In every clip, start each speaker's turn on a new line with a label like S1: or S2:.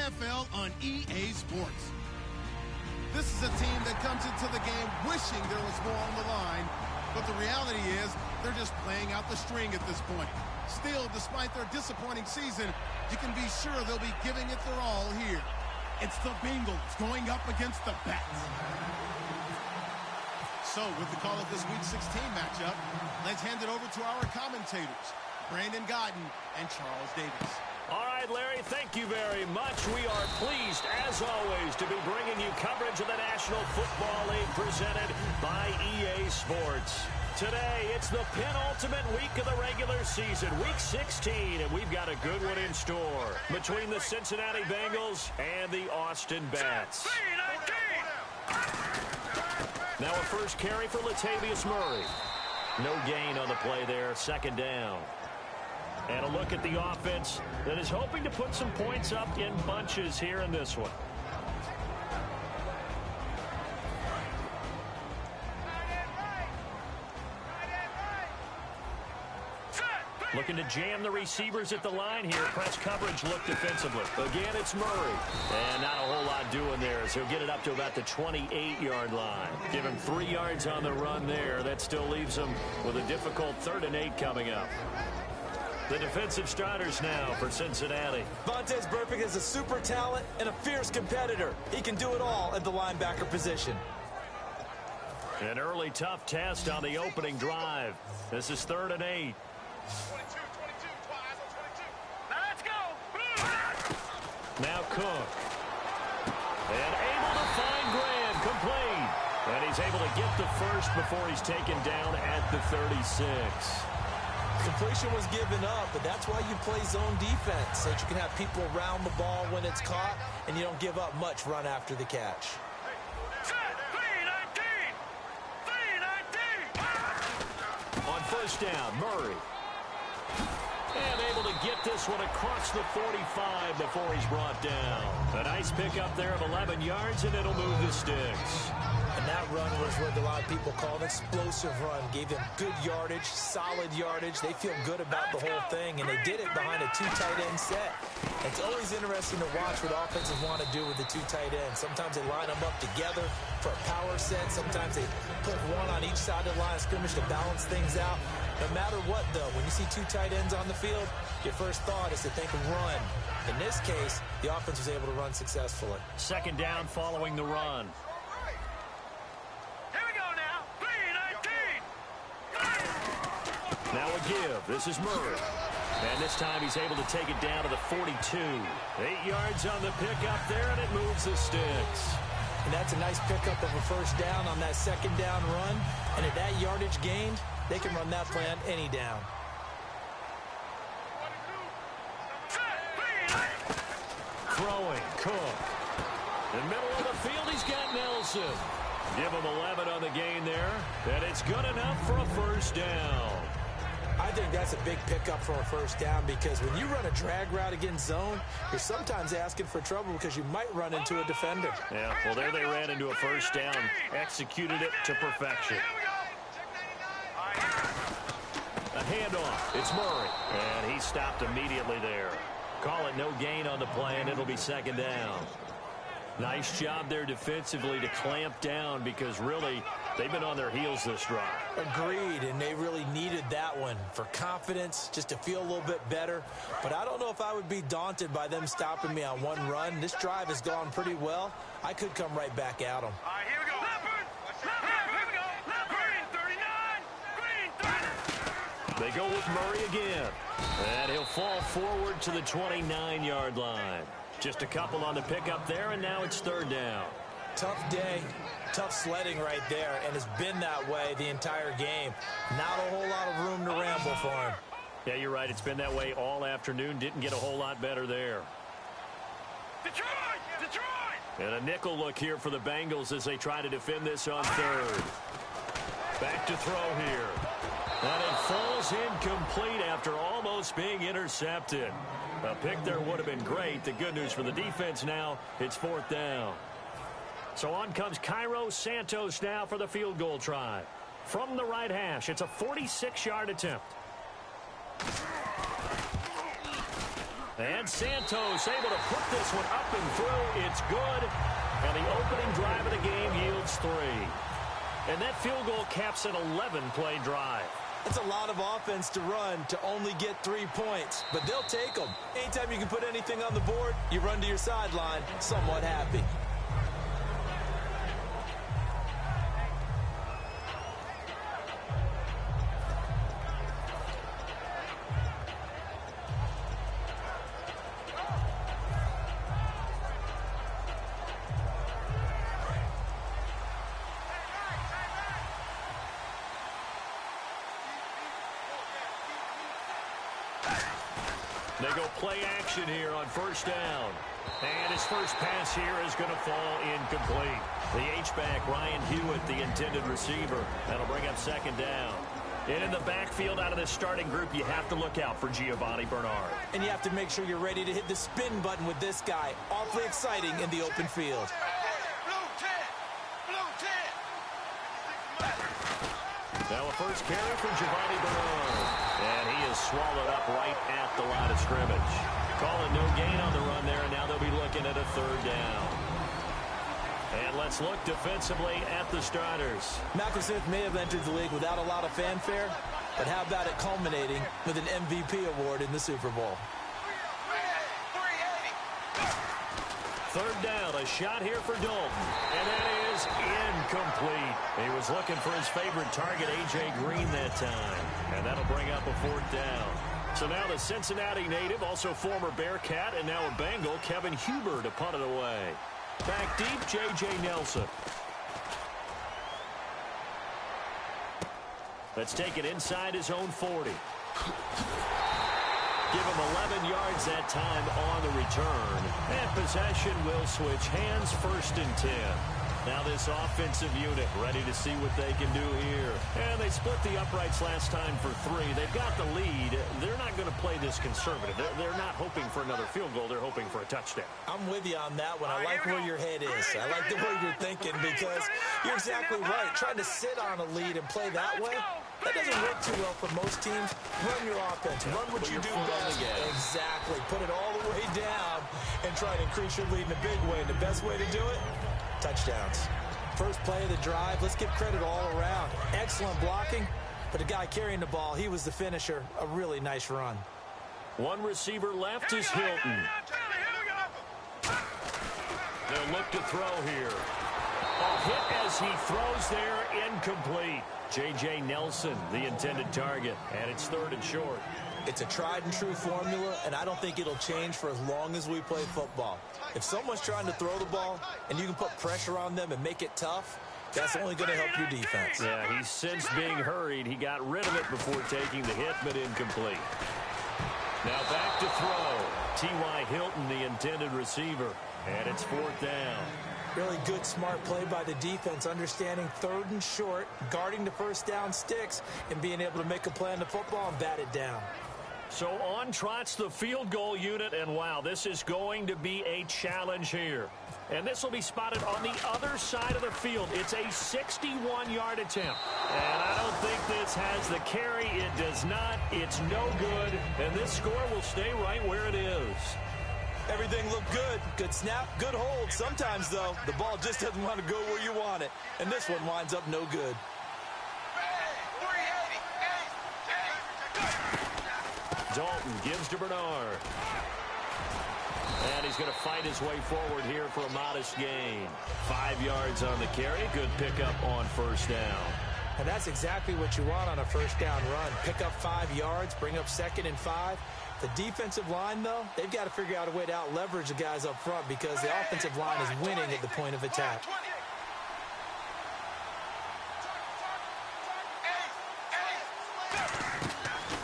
S1: NFL on EA Sports. This is a team that comes into the game wishing there was more on the line, but the reality is they're just playing out the string at this point. Still, despite their disappointing season, you can be sure they'll be giving it their all here. It's the Bengals going up against the Bats. So, with the call of this Week 16 matchup, let's hand it over to our commentators, Brandon Godden and Charles Davis.
S2: All right, Larry, thank you very much. We are pleased, as always, to be bringing you coverage of the National Football League presented by EA Sports. Today, it's the penultimate week of the regular season, Week 16, and we've got a good one in store between the Cincinnati Bengals and the Austin Bats. Now a first carry for Latavius Murray. No gain on the play there, second down. And a look at the offense that is hoping to put some points up in bunches here in this one. Looking to jam the receivers at the line here. Press coverage look defensively. Again, it's Murray. And not a whole lot doing there, so he'll get it up to about the 28-yard line. Give him 3 yards on the run there. That still leaves him with a difficult 3rd and 8 coming up. The defensive starters now for Cincinnati.
S3: Vontaze Burfict is a super talent and a fierce competitor. He can do it all at the linebacker position.
S2: An early tough test on the opening drive. This is 3rd and 8.
S4: 22, twice on 22. Now let's go.
S2: Now Cook. And able to find Graham, complete. And he's able to get the first before he's taken down at the 36.
S3: Completion was given up, but that's why you play zone defense, so that you can have people around the ball when it's caught, and you don't give up much run after the catch.
S2: On first down, Murray. And able to get this one across the 45 before he's brought down. A nice pickup there of 11 yards, and it'll move the sticks.
S3: And that run was what a lot of people call an explosive run. Gave them good yardage, solid yardage. They feel good about the whole thing, and they did it behind a 2 tight end set. It's always interesting to watch what offenses want to do with the 2 tight ends. Sometimes they line them up together for a power set. Sometimes they put one on each side of the line of scrimmage to balance things out. No matter what, though, when you see 2 tight ends on the field, your first thought is to think of run. In this case, the offense was able to run successfully.
S2: Second down following the run. Now a give. This is Murray. And this time he's able to take it down to the 42. 8 yards on the pickup there, and it moves the sticks.
S3: And that's a nice pickup of a first down on that second down run. And at that yardage gained, they can run that play on any down.
S2: Throwing, Cook. In the middle of the field, he's got Nelson. Give him 11 on the gain there, and it's good enough for a first down.
S3: I think that's a big pickup for a first down because when you run a drag route against zone, you're sometimes asking for trouble because you might run into a defender.
S2: Yeah, well, there they ran into a first down, executed it to perfection. A handoff. It's Murray, and he stopped immediately there. Call it no gain on the play, and it'll be second down. Nice job there defensively to clamp down because really they've been on their heels this drive.
S3: Agreed, and they really needed that one for confidence, just to feel a little bit better. But I don't know if I would be daunted by them stopping me on one run. This drive has gone pretty well. I could come right back at them.
S4: All right, here we go. Here we go. Green, 39. Green, 30.
S2: They go with Murray again. And he'll fall forward to the 29-yard line. Just a couple on the pickup there, and now it's third down.
S3: Tough day, tough sledding right there, and it's been that way the entire game. Not a whole lot of room to ramble for him.
S2: Yeah, you're right. It's been that way all afternoon. Didn't get a whole lot better there.
S4: Detroit!
S2: And a nickel look here for the Bengals as they try to defend this on third. Back to throw here. And it falls incomplete after almost being intercepted. A pick there would have been great. The good news for the defense now, it's fourth down. So on comes Cairo Santos now for the field goal try. From the right hash, it's a 46-yard attempt. And Santos able to put this one up and through. It's good. And the opening drive of the game yields 3. And that field goal caps an 11-play drive.
S3: It's a lot of offense to run to only get 3 points, but they'll take them. Anytime you can put anything on the board, you run to your sideline somewhat happy.
S2: They go play action here on first down. And his first pass here is going to fall incomplete. The H-back, Ryan Hewitt, the intended receiver. That'll bring up second down. And in the backfield out of this starting group, you have to look out for Giovanni Bernard.
S3: And you have to make sure you're ready to hit the spin button with this guy. Awfully exciting in the open field.
S2: Now a first carry for Giovanni Bernard. And he is swallowed up right at the line of scrimmage. Calling no gain on the run there, and now they'll be looking at a third down. And let's look defensively at the starters.
S3: Malcolm Smith may have entered the league without a lot of fanfare, but how about it culminating with an MVP award in the Super Bowl?
S2: Third down, a shot here for Dalton. And that is incomplete. He was looking for his favorite target, A.J. Green, that time. And that'll bring up a fourth down. So now the Cincinnati native, also former Bearcat, and now a Bengal, Kevin Huber, to punt it away. Back deep, J.J. Nelson. Let's take it inside his own 40. Give him 11 yards that time on the return. And possession will switch hands, first and 10. Now this offensive unit ready to see what they can do here. And they split the uprights last time for 3. They've got the lead. They're not going to play this conservative. They're not hoping for another field goal. They're hoping for a touchdown.
S3: I'm with you on that one. I like where your head is. I like the way you're thinking because you're exactly right. Trying to sit on a lead and play that way, that doesn't work too well for most teams. Run your offense. Run what you do best. Exactly. Put it all the way down and try to increase your lead in a big way. And the best way to do it, touchdowns. First play of the drive. Let's give credit all around. Excellent blocking, but the guy carrying the ball, he was the finisher. A really nice run.
S2: One receiver left is Hilton. They'll look to throw here. A hit as he throws there, incomplete. J.J. Nelson, the intended target, and it's third and short.
S3: It's a tried-and-true formula, and I don't think it'll change for as long as we play football. If someone's trying to throw the ball and you can put pressure on them and make it tough, that's only going to help your defense.
S2: Yeah, he's since being hurried. He got rid of it before taking the hit, but incomplete. Now back to throw. T.Y. Hilton, the intended receiver, and it's fourth down.
S3: Really good, smart play by the defense, understanding third and short, guarding the first down sticks, and being able to make a play on the football and bat it down.
S2: So on trots the field goal unit, and wow, this is going to be a challenge here. And this will be spotted on the other side of the field. It's a 61-yard attempt. And I don't think this has the carry. It does not. It's no good. And this score will stay right where it is.
S3: Everything looked good. Good snap, good hold. Sometimes, though, the ball just doesn't want to go where you want it. And this one winds up no good.
S2: Dalton gives to Bernard. And he's going to fight his way forward here for a modest gain. 5 yards on the carry. Good pickup on first down.
S3: And that's exactly what you want on a first down run. Pick up 5 yards, bring up second and 5. The defensive line, though, they've got to figure out a way to out-leverage the guys up front because the offensive line is winning at the point of attack.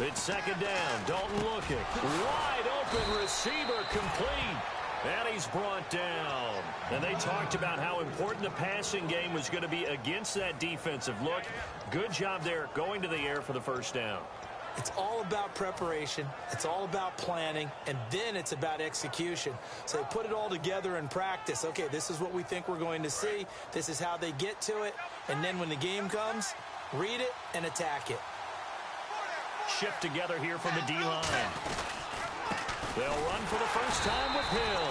S2: It's second down. Dalton looking. Wide open receiver complete. And he's brought down. And they talked about how important the passing game was going to be against that defensive look. Good job there going to the air for the first down.
S3: It's all about preparation. It's all about planning. And then it's about execution. So they put it all together in practice. Okay, this is what we think we're going to see. This is how they get to it. And then when the game comes, read it and attack it.
S2: Shift together here from the D-line. They'll run for the first time with Hill.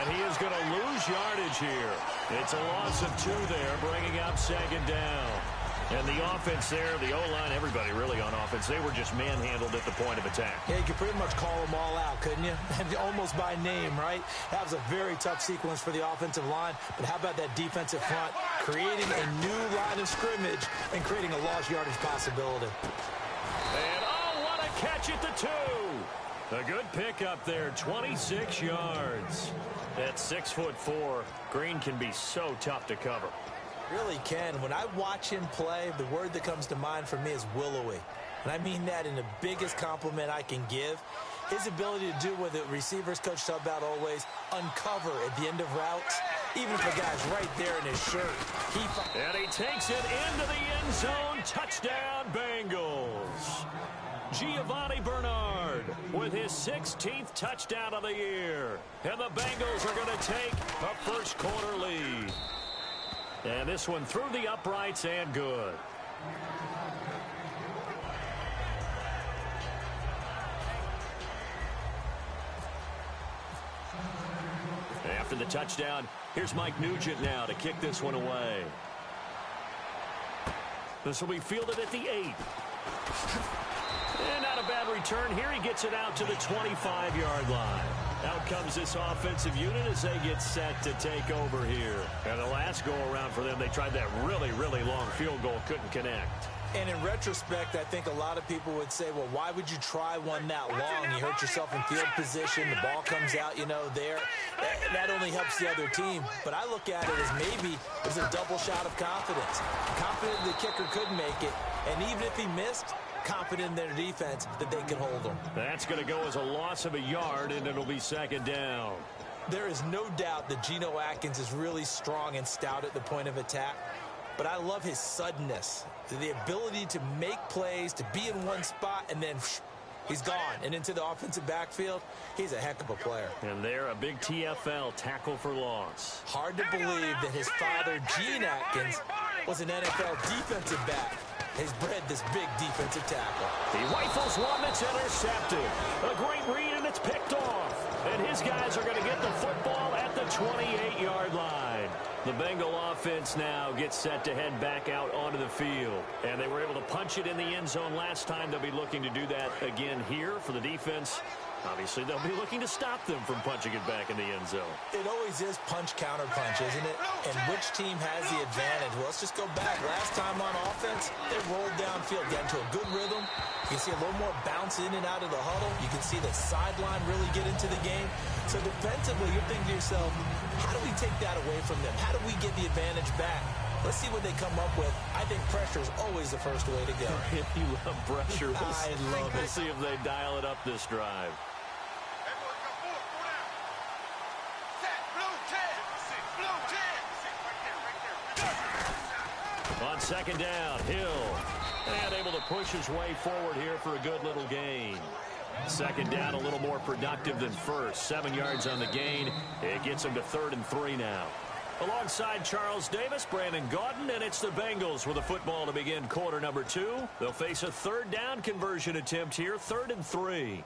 S2: And he is going to lose yardage here. It's a loss of 2 there, bringing up second down. And the offense there, the O-line, everybody really on offense, they were just manhandled at the point of attack.
S3: Yeah, you could pretty much call them all out, couldn't you? Almost by name, right? That was a very tough sequence for the offensive line. But how about that defensive front creating a new line of scrimmage and creating a lost yardage possibility?
S2: And, oh, what a catch at the 2. A good pickup there, 26 yards. At 6'4", Green can be so tough to cover.
S3: Really can. When I watch him play, the word that comes to mind for me is willowy. And I mean that in the biggest compliment I can give. His ability to do what the receivers coach talked about always, uncover at the end of routes, even if the guy's right there in his shirt.
S2: And he takes it into the end zone. Touchdown, Bengals. Giovanni Bernard with his 16th touchdown of the year. And the Bengals are going to take a first-quarter lead. And this one through the uprights and good. After the touchdown, here's Mike Nugent now to kick this one away. This will be fielded at the 8. And not a bad return here. He gets it out to the 25-yard line. Out comes this offensive unit as they get set to take over here. And the last go-around for them, they tried that really, really long field goal, couldn't connect.
S3: And in retrospect, I think a lot of people would say, well, why would you try one that long? You hurt yourself in field position. The ball comes out, you know, there. That only helps the other team. But I look at it as maybe it was a double shot of confidence. Confident the kicker could make it. And even if he missed, confident in their defense that they can hold them.
S2: That's going to go as a loss of a yard, and it'll be second down.
S3: There is no doubt that Geno Atkins is really strong and stout at the point of attack. But I love his suddenness, the ability to make plays, to be in one spot, and then he's gone. And into the offensive backfield, he's a heck of a player.
S2: And there, a big TFL, tackle for loss.
S3: Hard to believe that his father, Gene Atkins, was an NFL defensive back. Has bred this big defensive tackle.
S2: He rifles one that's intercepted. A great read, and it's picked off. And his guys are going to get the football at the 28-yard line. The Bengal offense now gets set to head back out onto the field. And they were able to punch it in the end zone last time. They'll be looking to do that again here for the defense. Obviously, they'll be looking to stop them from punching it back in the end zone.
S3: It always is punch-counter-punch, isn't it? And which team has the advantage? Well, let's just go back. Last time on offense, they rolled downfield, got into a good rhythm. You can see a little more bounce in and out of the huddle. You can see the sideline really get into the game. So defensively, you're thinking to yourself, how do we take that away from them? How do we get the advantage back? Let's see what they come up with. I think pressure is always the first way to go.
S2: You love pressure.
S3: I love it.
S2: We'll see if they dial it up this drive. On second down, Hill. And able to push his way forward here for a good little gain. Second down, a little more productive than first. 7 yards on the gain. It gets him to 3rd and 3 now. Alongside Charles Davis, Brandon Gaudin, and it's the Bengals with the football to begin quarter number 2. They'll face a 3rd down conversion attempt here, 3rd and 3.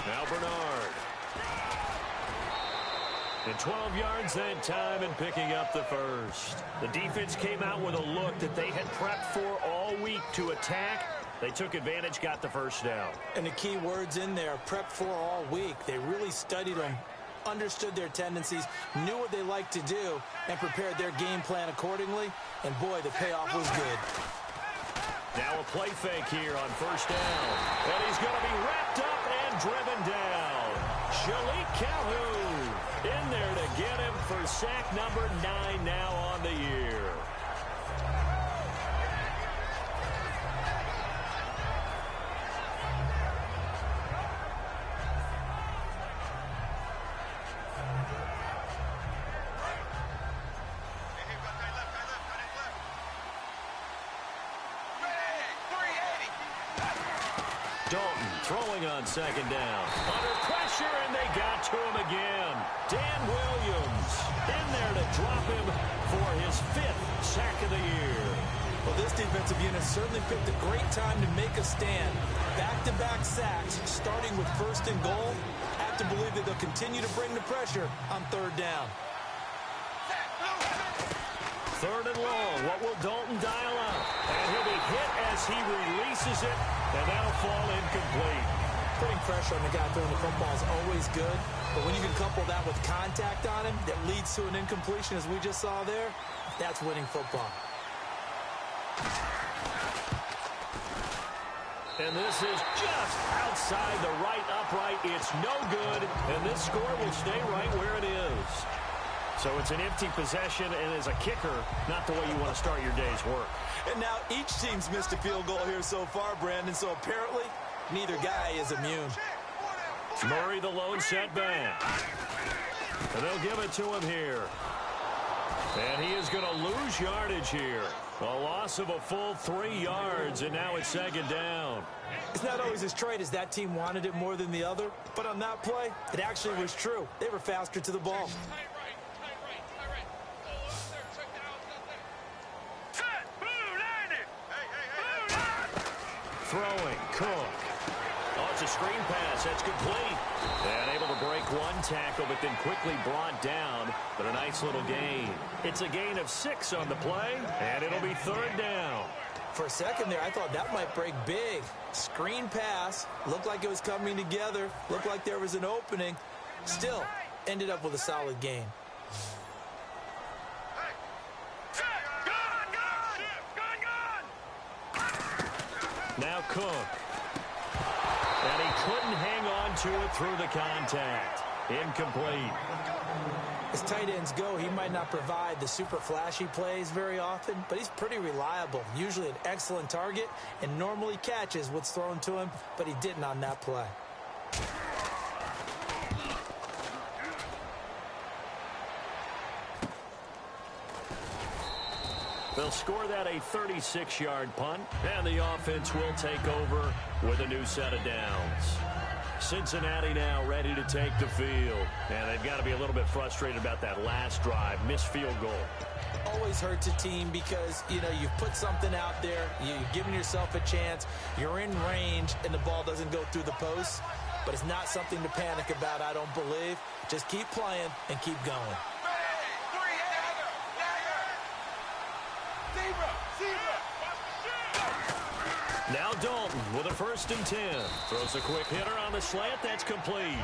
S2: Now Bernard. And 12 yards that time and picking up the first. The defense came out with a look that they had prepped for all week to attack. They took advantage, got the first down.
S3: And the key words in there, prepped for all week. They really studied them, understood their tendencies, knew what they liked to do, and prepared their game plan accordingly. And boy, the payoff was good.
S2: Now a play fake here on first down. And he's going to be wrapped up and driven down. Shalik Calhoun in there to get him for sack number 9 now on the year. Throwing on second down. Under pressure, and they got to him again. Dan Williams in there to drop him for his 5th sack of the year.
S3: Well, this defensive unit certainly picked a great time to make a stand. Back-to-back sacks, starting with 1st and goal. I have to believe that they'll continue to bring the pressure on 3rd down.
S2: 3rd and long. What will Dalton dial up? And he'll be hit as he releases it, and that'll fall incomplete.
S3: Putting pressure on the guy throwing the football is always good, but when you can couple that with contact on him that leads to an incompletion, as we just saw there, that's winning football.
S2: And this is just outside the right upright. It's no good, and this score will stay right where it is. So it's an empty possession, and as a kicker, not the way you want to start your day's work.
S3: And now each team's missed a field goal here so far, Brandon, so apparently neither guy is immune.
S2: Murray the lone setback. And they'll give it to him here. And he is going to lose yardage here. A loss of a full 3 yards, and now it's 2nd down.
S3: It's not always as straight as that team wanted it more than the other, but on that play, it actually was true. They were faster to the ball.
S2: Throwing, Cook. Oh, it's a screen pass. That's complete. And able to break one tackle, but then quickly brought down. But a nice little gain. It's a gain of 6 on the play, and it'll be 3rd down.
S3: For a second there, I thought that might break big. Screen pass. Looked like it was coming together. Looked like there was an opening. Still, ended up with a solid gain.
S2: Now Cook. And he couldn't hang on to it through the contact. Incomplete.
S3: As tight ends go, he might not provide the super flashy plays very often, but he's pretty reliable. Usually an excellent target and normally catches what's thrown to him, but he didn't on that play.
S2: They'll score that a 36-yard punt, and the offense will take over with a new set of downs. Cincinnati now ready to take the field, and they've got to be a little bit frustrated about that last drive, missed field goal.
S3: Always hurts a team because, you know, you've put something out there, you've given yourself a chance, you're in range, and the ball doesn't go through the post. But it's not something to panic about, I don't believe. Just keep playing and keep going.
S2: Now Dalton with a 1st and 10. Throws a quick hitter on the slant. That's complete.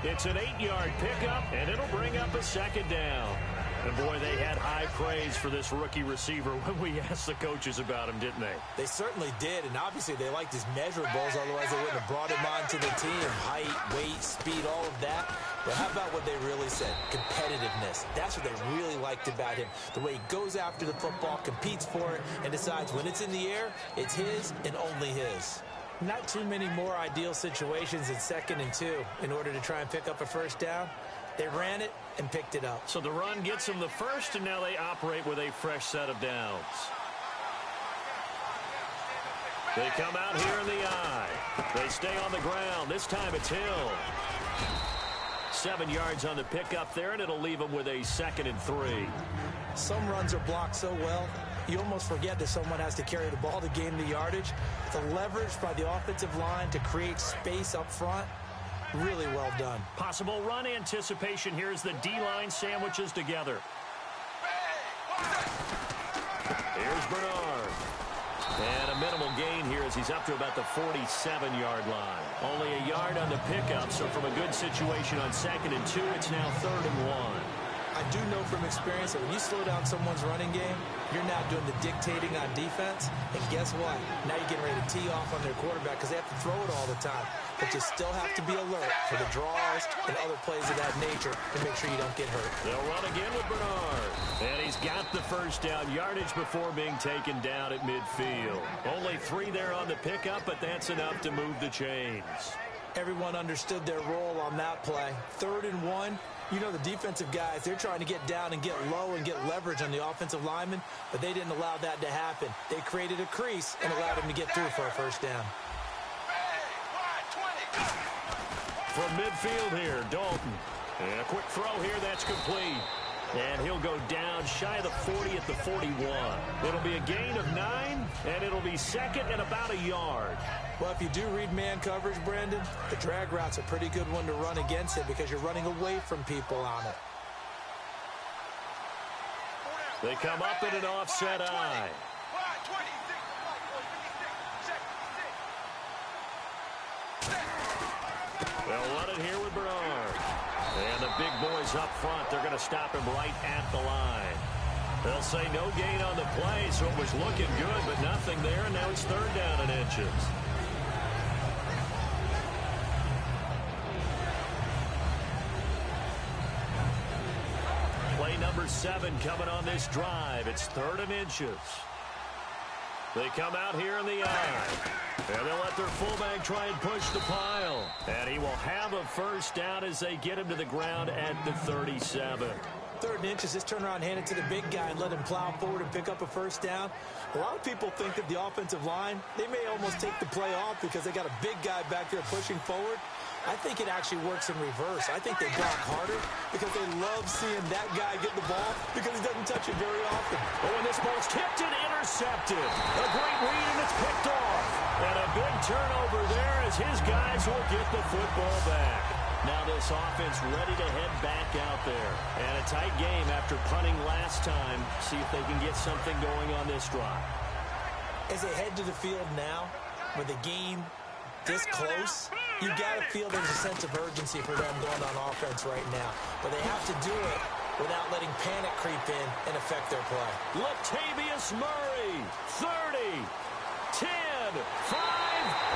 S2: It's an 8-yard pickup, and it'll bring up a 2nd down. And, boy, they had high praise for this rookie receiver when we asked the coaches about him, didn't they?
S3: They certainly did, and obviously they liked his measurables. Otherwise, they wouldn't have brought him onto the team. Height, weight, speed, all of that. But how about what they really said? Competitiveness. That's what they really liked about him. The way he goes after the football, competes for it, and decides when it's in the air, it's his and only his. Not too many more ideal situations in 2nd and 2 in order to try and pick up a 1st down. They ran it and picked it up.
S2: So the run gets them the 1st, and now they operate with a fresh set of downs. They come out here in the eye. They stay on the ground. This time it's Hill. 7 yards on the pickup there, and it'll leave them with a 2nd and 3.
S3: Some runs are blocked so well, you almost forget that someone has to carry the ball to gain the yardage. The leverage by the offensive line to create space up front, really well done.
S2: Possible run anticipation here as the D-line sandwiches together. Here's Bernard. And a minimal gain here as he's up to about the 47-yard line. Only a yard on the pickup, so from a good situation on 2nd and 2, it's now 3rd and 1.
S3: I do know from experience that when you slow down someone's running game, you're now doing the dictating on defense. And guess what? Now you're getting ready to tee off on their quarterback because they have to throw it all the time. But you still have to be alert for the draws and other plays of that nature to make sure you don't get hurt.
S2: They'll run again with Bernard. And he's got the 1st down yardage before being taken down at midfield. Only 3 there on the pickup, but that's enough to move the chains. Everyone understood their role on that play. 3rd and 1. You know, the defensive guys, they're trying to get down and get low and get leverage on the offensive linemen, but they didn't allow that to happen. They created a crease and allowed him to get through for a 1st down. From midfield here, Dalton. And a quick throw here, that's complete. And he'll go down shy of the 40 at the 41. It'll be a gain of 9, and it'll be second and about a yard.
S3: Well, if you do read man coverage, Brandon, the drag route's a pretty good one to run against it because you're running away from people on it.
S2: They come up in an offset eye. They'll run it here with Bernard. And the big boys up front, they're going to stop him right at the line. They'll say no gain on the play, so it was looking good, but nothing there, and now it's third down and inches. Play number 7 coming on this drive. It's third and inches. They come out here in the eye. And they'll let their fullback try and push the pile. And he will have a first down as they get him to the ground at the 37.
S3: Third and inches, just turn around, hand it to the big guy and let him plow forward and pick up a first down. A lot of people think that the offensive line, they may almost take the play off because they got a big guy back there pushing forward. I think it actually works in reverse. I think they block harder because they love seeing that guy get the ball because he doesn't touch it very often.
S2: Oh, and this ball's tipped and intercepted. A great read, and it's picked off. And a big turnover there as his guys will get the football back. Now this offense ready to head back out there. And a tight game after punting last time. See if they can get something going on this drive.
S3: As they head to the field now, with the game this close, you got to feel there's a sense of urgency for them going on offense right now. But they have to do it without letting panic creep in and affect their play.
S2: Latavius Murray, 30, 10, 5,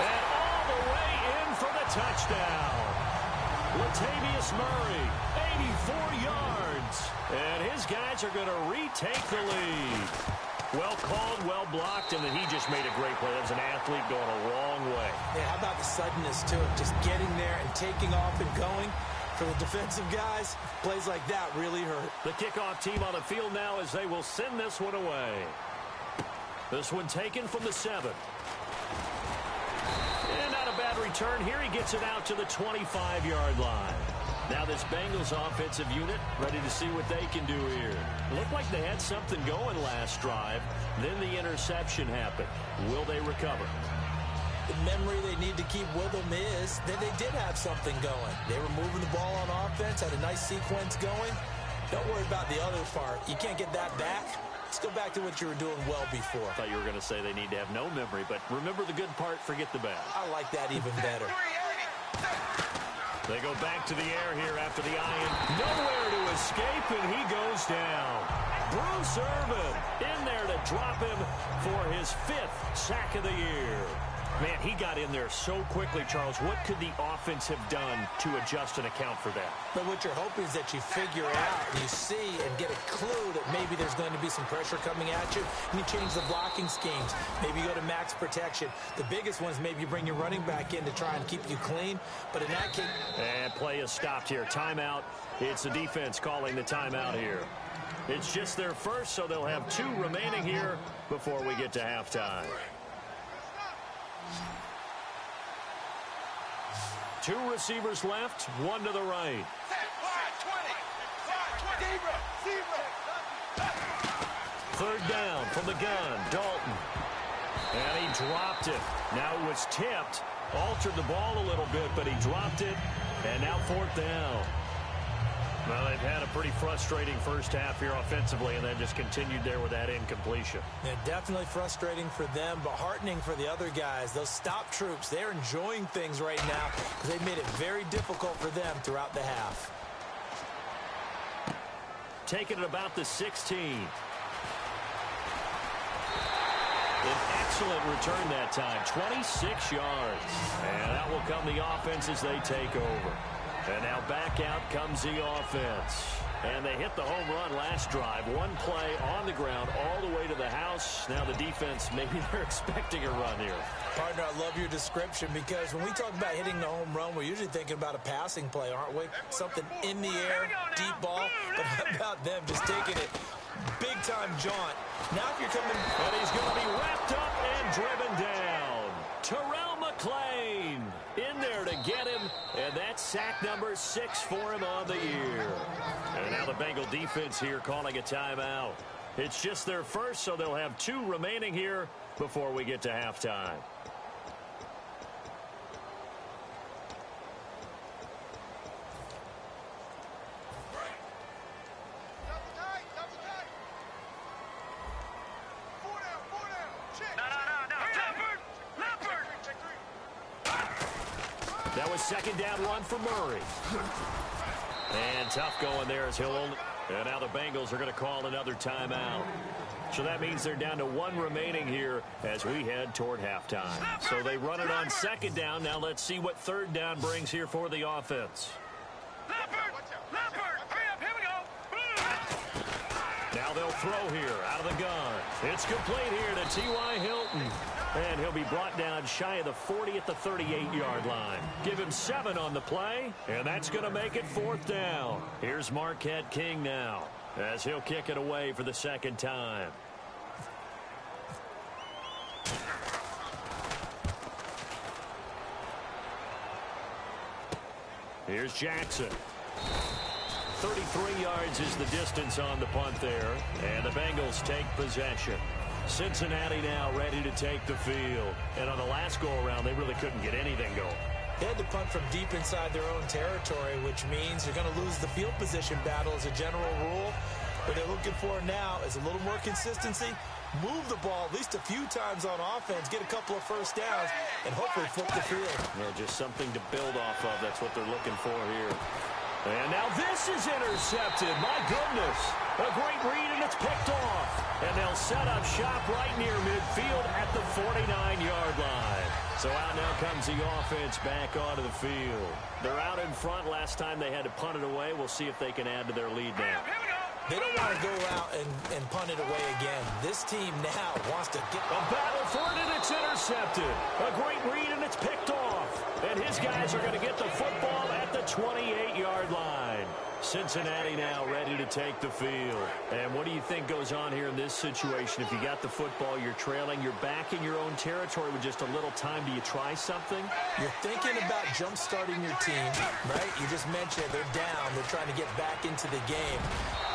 S2: and all the way in for the touchdown. Latavius Murray, 84 yards. And his guys are going to retake the lead. Well called, well blocked, and then he just made a great play. That was an athlete going a long way.
S3: Yeah, how about the suddenness to it? Just getting there and taking off and going. For the defensive guys, plays like that really hurt.
S2: The kickoff team on the field now as they will send this one away. This one taken from the 7. And not a bad return here. He gets it out to the 25-yard line. Now this Bengals offensive unit ready to see what they can do here. Looked like they had something going last drive. Then the interception happened. Will they recover?
S3: The memory they need to keep with them is that they did have something going. They were moving the ball on offense, had a nice sequence going. Don't worry about the other part. You can't get that back. Let's go back to what you were doing well before.
S2: I thought you were going to say they need to have no memory, but remember the good part, forget the bad.
S3: I like that even better.
S2: They go back to the air here after the iron. Nowhere to escape, and he goes down. Bruce Irvin in there to drop him for his 5th sack of the year. Man, he got in there so quickly, Charles. What could the offense have done to adjust and account for that?
S3: But what you're hoping is that you figure out, you see, and get a clue that maybe there's going to be some pressure coming at you, and you change the blocking schemes. Maybe you go to max protection. The biggest ones, maybe you bring your running back in to try and keep you clean. But in that case...
S2: And play is stopped here. Timeout. It's the defense calling the timeout here. It's just their first, so they'll have 2 remaining here before we get to halftime. 2 receivers left, 1 to the right. Third down from the gun, Dalton. And he dropped it. Now it was tipped. Altered the ball a little bit, but he dropped it. And now 4th down. Well, they've had a pretty frustrating first half here offensively, and then just continued there with that incompletion.
S3: Yeah, definitely frustrating for them, but heartening for the other guys. Those stop troops, they're enjoying things right now because they've made it very difficult for them throughout the half.
S2: Taking it about the 16. An excellent return that time, 26 yards. And that will come the offense as they take over. And now back out comes the offense. And they hit the home run last drive. 1 play on the ground all the way to the house. Now the defense, maybe they're expecting a run here.
S3: Partner, I love your description because when we talk about hitting the home run, we're usually thinking about a passing play, aren't we? Something in the air, deep ball. But how about them just taking it big-time jaunt? Now if you're coming...
S2: And he's going to be wrapped up and driven down. Terrell McClain in there to get sack number 6 for him on the year. And now the Bengal defense here calling a timeout. It's just their first, so they'll have 2 remaining here before we get to halftime. That was second down 1 for Murray. And tough going there as he'll only... And now the Bengals are going to call another timeout. So that means they're down to 1 remaining here as we head toward halftime. So they run it on second down. Now let's see what third down brings here for the offense. Now they'll throw here out of the gun. It's complete here to T.Y. Hilton. And he'll be brought down shy of the 40 at the 38-yard line. Give him 7 on the play, and that's going to make it 4th down. Here's Marquette King now as he'll kick it away for the second time. Here's Jackson. 33 yards is the distance on the punt there, and the Bengals take possession. Cincinnati now ready to take the field. And on the last go-around, they really couldn't get anything going.
S3: They had to punt from deep inside their own territory, which means you're going to lose the field position battle as a general rule. What they're looking for now is a little more consistency, move the ball at least a few times on offense, get a couple of first downs, and hopefully flip the field.
S2: Yeah, just something to build off of. That's what they're looking for here. And now this is intercepted. My goodness. A great read, and it's picked off. And they'll set up shop right near midfield at the 49-yard line. So out now comes the offense back onto the field. They're out in front. Last time they had to punt it away. We'll see if they can add to their lead now.
S3: They don't want to go out and punt it away again. This team now wants to get...
S2: A battle for it, and it's intercepted. A great read, and it's picked off. And his guys are going to get the football at the 28-yard line. Cincinnati now ready to take the field. And what do you think goes on here in this situation? If you got the football, you're trailing, you're back in your own territory with just a little time. Do you try something?
S3: You're thinking about jump-starting your team, right? You just mentioned they're down. They're trying to get back into the game.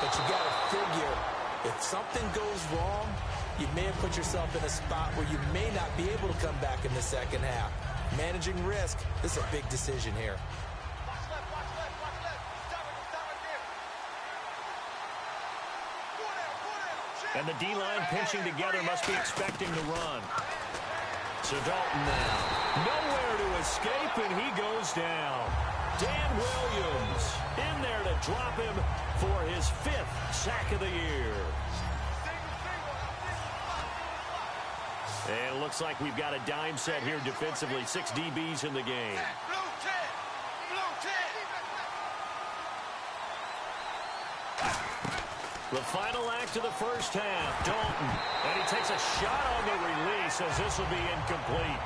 S3: But you got to figure, if something goes wrong, you may have put yourself in a spot where you may not be able to come back in the second half. Managing risk, this is a big decision here.
S2: And the D-line pinching together must be expecting to run. So Dalton now. Nowhere to escape, and he goes down. Dan Williams in there to drop him for his 5th sack of the year. And it looks like we've got a dime set here defensively. 6 DBs in the game. The final act of the first half, Dalton. And he takes a shot on the release as this will be incomplete.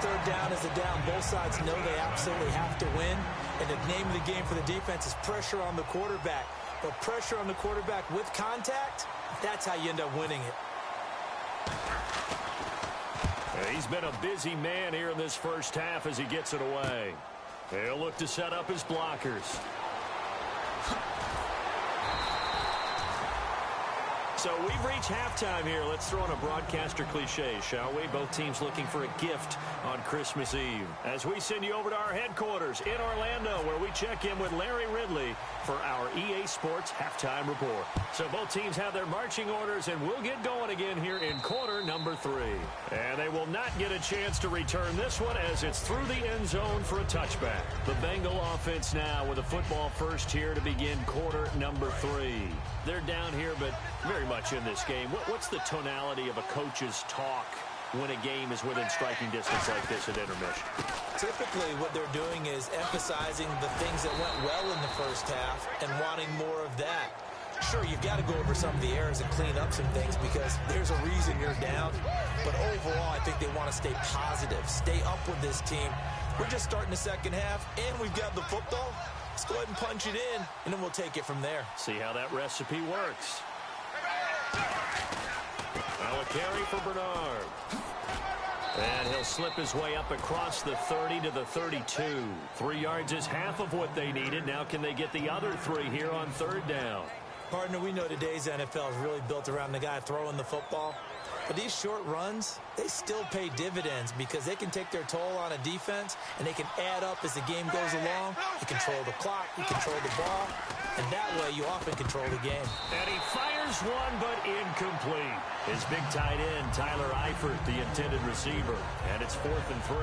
S3: Third down is a down. Both sides know they absolutely have to win. And the name of the game for the defense is pressure on the quarterback. But pressure on the quarterback with contact, that's how you end up winning it.
S2: He's been a busy man here in this first half as he gets it away. He'll look to set up his blockers. So we've reached halftime here. Let's throw in a broadcaster cliche, shall we? Both teams looking for a gift on Christmas Eve. As we send you over to our headquarters in Orlando, where we check in with Larry Ridley for our EA Sports Halftime Report. So both teams have their marching orders, and we'll get going again here in quarter number 3. And they will not get a chance to return this one as it's through the end zone for a touchback. The Bengal offense now with a football first here to begin quarter number 3. They're down here, but very much in this game. What's the tonality of a coach's talk when a game is within striking distance like this at intermission?
S3: Typically, what they're doing is emphasizing the things that went well in the first half and wanting more of that. Sure, you've got to go over some of the errors and clean up some things because there's a reason you're down. But overall, I think they want to stay positive, stay up with this team. We're just starting the second half, and we've got the football. Let's go ahead and punch it in, and then we'll take it from there.
S2: See how that recipe works. Now a carry for Bernard. And he'll slip his way up across the 30 to the 32. 3 yards is half of what they needed. Now can they get the other 3 here on third down?
S3: Partner, we know today's NFL is really built around the guy throwing the football. But these short runs, they still pay dividends because they can take their toll on a defense and they can add up as the game goes along. You control the clock, you control the ball, and that way you often control the game.
S2: And he fires one, but incomplete. His big tight end, Tyler Eifert, the intended receiver. And it's 4th and 3.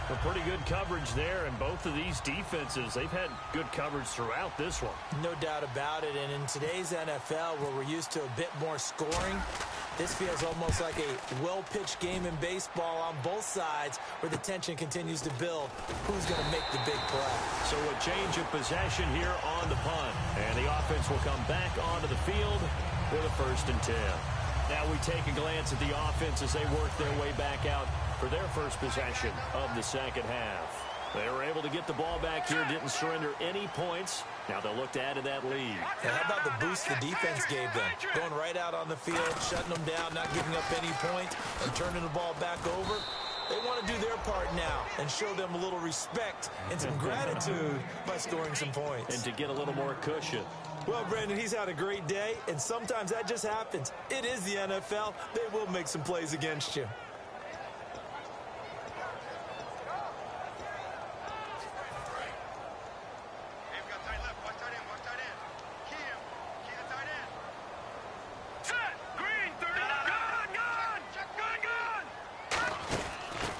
S2: A pretty good coverage there, and both of these defenses, they've had good coverage throughout this one.
S3: No doubt about it, and in today's NFL, where we're used to a bit more scoring, this feels almost like a well-pitched game in baseball on both sides where the tension continues to build. Who's going to make the big play?
S2: So a change of possession here on the punt, and the offense will come back onto the field with a 1st and 10. Now we take a glance at the offense as they work their way back out for their first possession of the second half. They were able to get the ball back here, didn't surrender any points. Now they'll look to add to that lead.
S3: And how about the boost the defense gave them? Going right out on the field, shutting them down, not giving up any points, and turning the ball back over. They want to do their part now and show them a little respect and some gratitude by scoring some points.
S2: And to get a little more cushion.
S3: Well, Brandon, he's had a great day, and sometimes that just happens. It is the NFL. They will make some plays against you.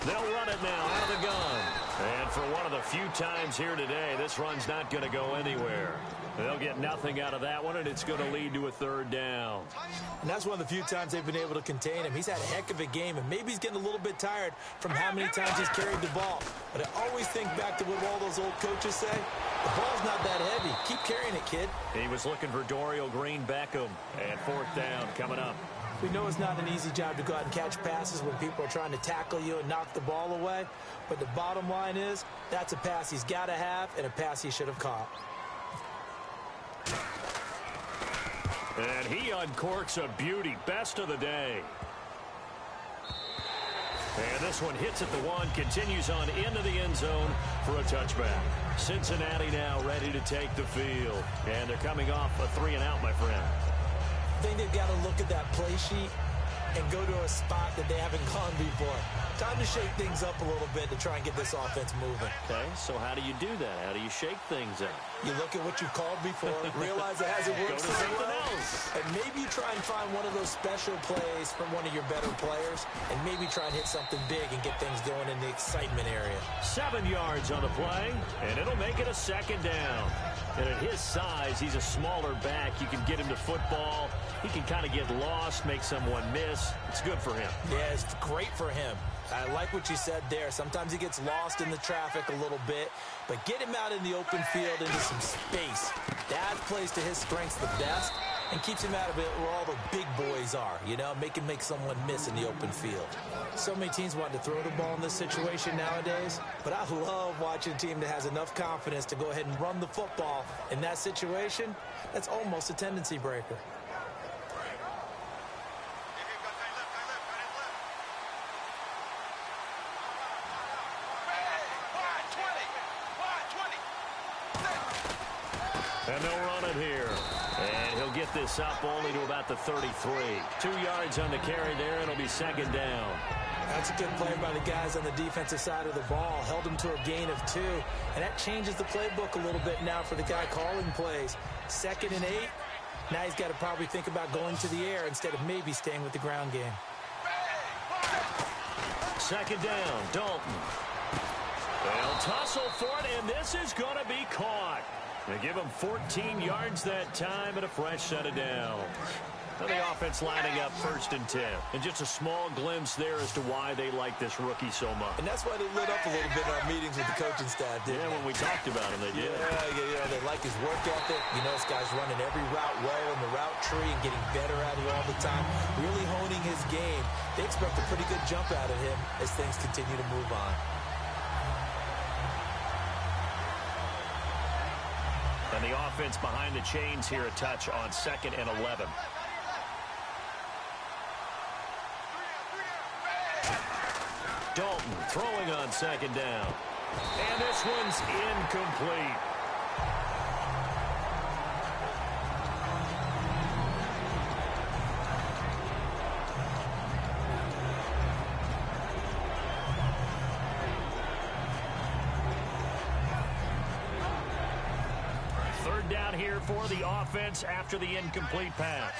S2: They'll run it now out of the gun. And for one of the few times here today, this run's not going to go anywhere. They'll get nothing out of that one, and it's going to lead to a 3rd down.
S3: And that's one of the few times they've been able to contain him. He's had a heck of a game, and maybe he's getting a little bit tired from how many times he's carried the ball. But I always think back to what all those old coaches say. The ball's not that heavy. Keep carrying it, kid.
S2: He was looking for Dorial Green-Beckham, and 4th down coming up.
S3: We know it's not an easy job to go out and catch passes when people are trying to tackle you and knock the ball away. But the bottom line is, that's a pass he's got to have and a pass he should have caught.
S2: And he uncorks a beauty. Best of the day. And this one hits at the 1, continues on into the end zone for a touchback. Cincinnati now ready to take the field. And they're coming off a 3-and-out, my friend.
S3: I think they've got to look at that play sheet and go to a spot that they haven't gone before. Time to shake things up a little bit to try and get this offense moving.
S2: Okay, so how do you do that? How do you shake things up?
S3: You look at what you called before, realize it hasn't worked so well,
S2: else.
S3: and maybe you try and find one of those special plays from one of your better players, and maybe try and hit something big and get things going in the excitement area.
S2: 7 yards on the play, and it'll make it a 2nd down. And at his size, he's a smaller back. You can get him to football. He can kind of get lost, make someone miss. It's good for him.
S3: Yeah, it's great for him. I like what you said there. Sometimes he gets lost in the traffic a little bit, but get him out in the open field into some space. That plays to his strengths the best and keeps him out of it where all the big boys are, you know, make someone miss in the open field. So many teams want to throw the ball in this situation nowadays, but I love watching a team that has enough confidence to go ahead and run the football in that situation. That's almost a tendency breaker.
S2: And they'll run it here. And he'll get this up only to about the 33. 2 yards on the carry there, and it'll be 2nd down.
S3: That's a good play by the guys on the defensive side of the ball. Held him to a gain of 2. And that changes the playbook a little bit now for the guy calling plays. 2nd and 8. Now he's got to probably think about going to the air instead of maybe staying with the ground game.
S2: 2nd down, Dalton. They'll tussle for it, and this is going to be caught. They give him 14 yards that time and a fresh set of downs. And the offense lining up 1st and 10. And just a small glimpse there as to why they like this rookie so much.
S3: And that's why they lit up a little bit in our meetings with the coaching staff, didn't
S2: when we talked about him, they did.
S3: Yeah, they like his work ethic. You know, this guy's running every route well in the route tree and getting better at it all the time. Really honing his game. They expect a pretty good jump out of him as things continue to move on.
S2: And the offense behind the chains here a touch on 2nd and 11. on second down. And this one's incomplete. Third down here for the offense after the incomplete pass.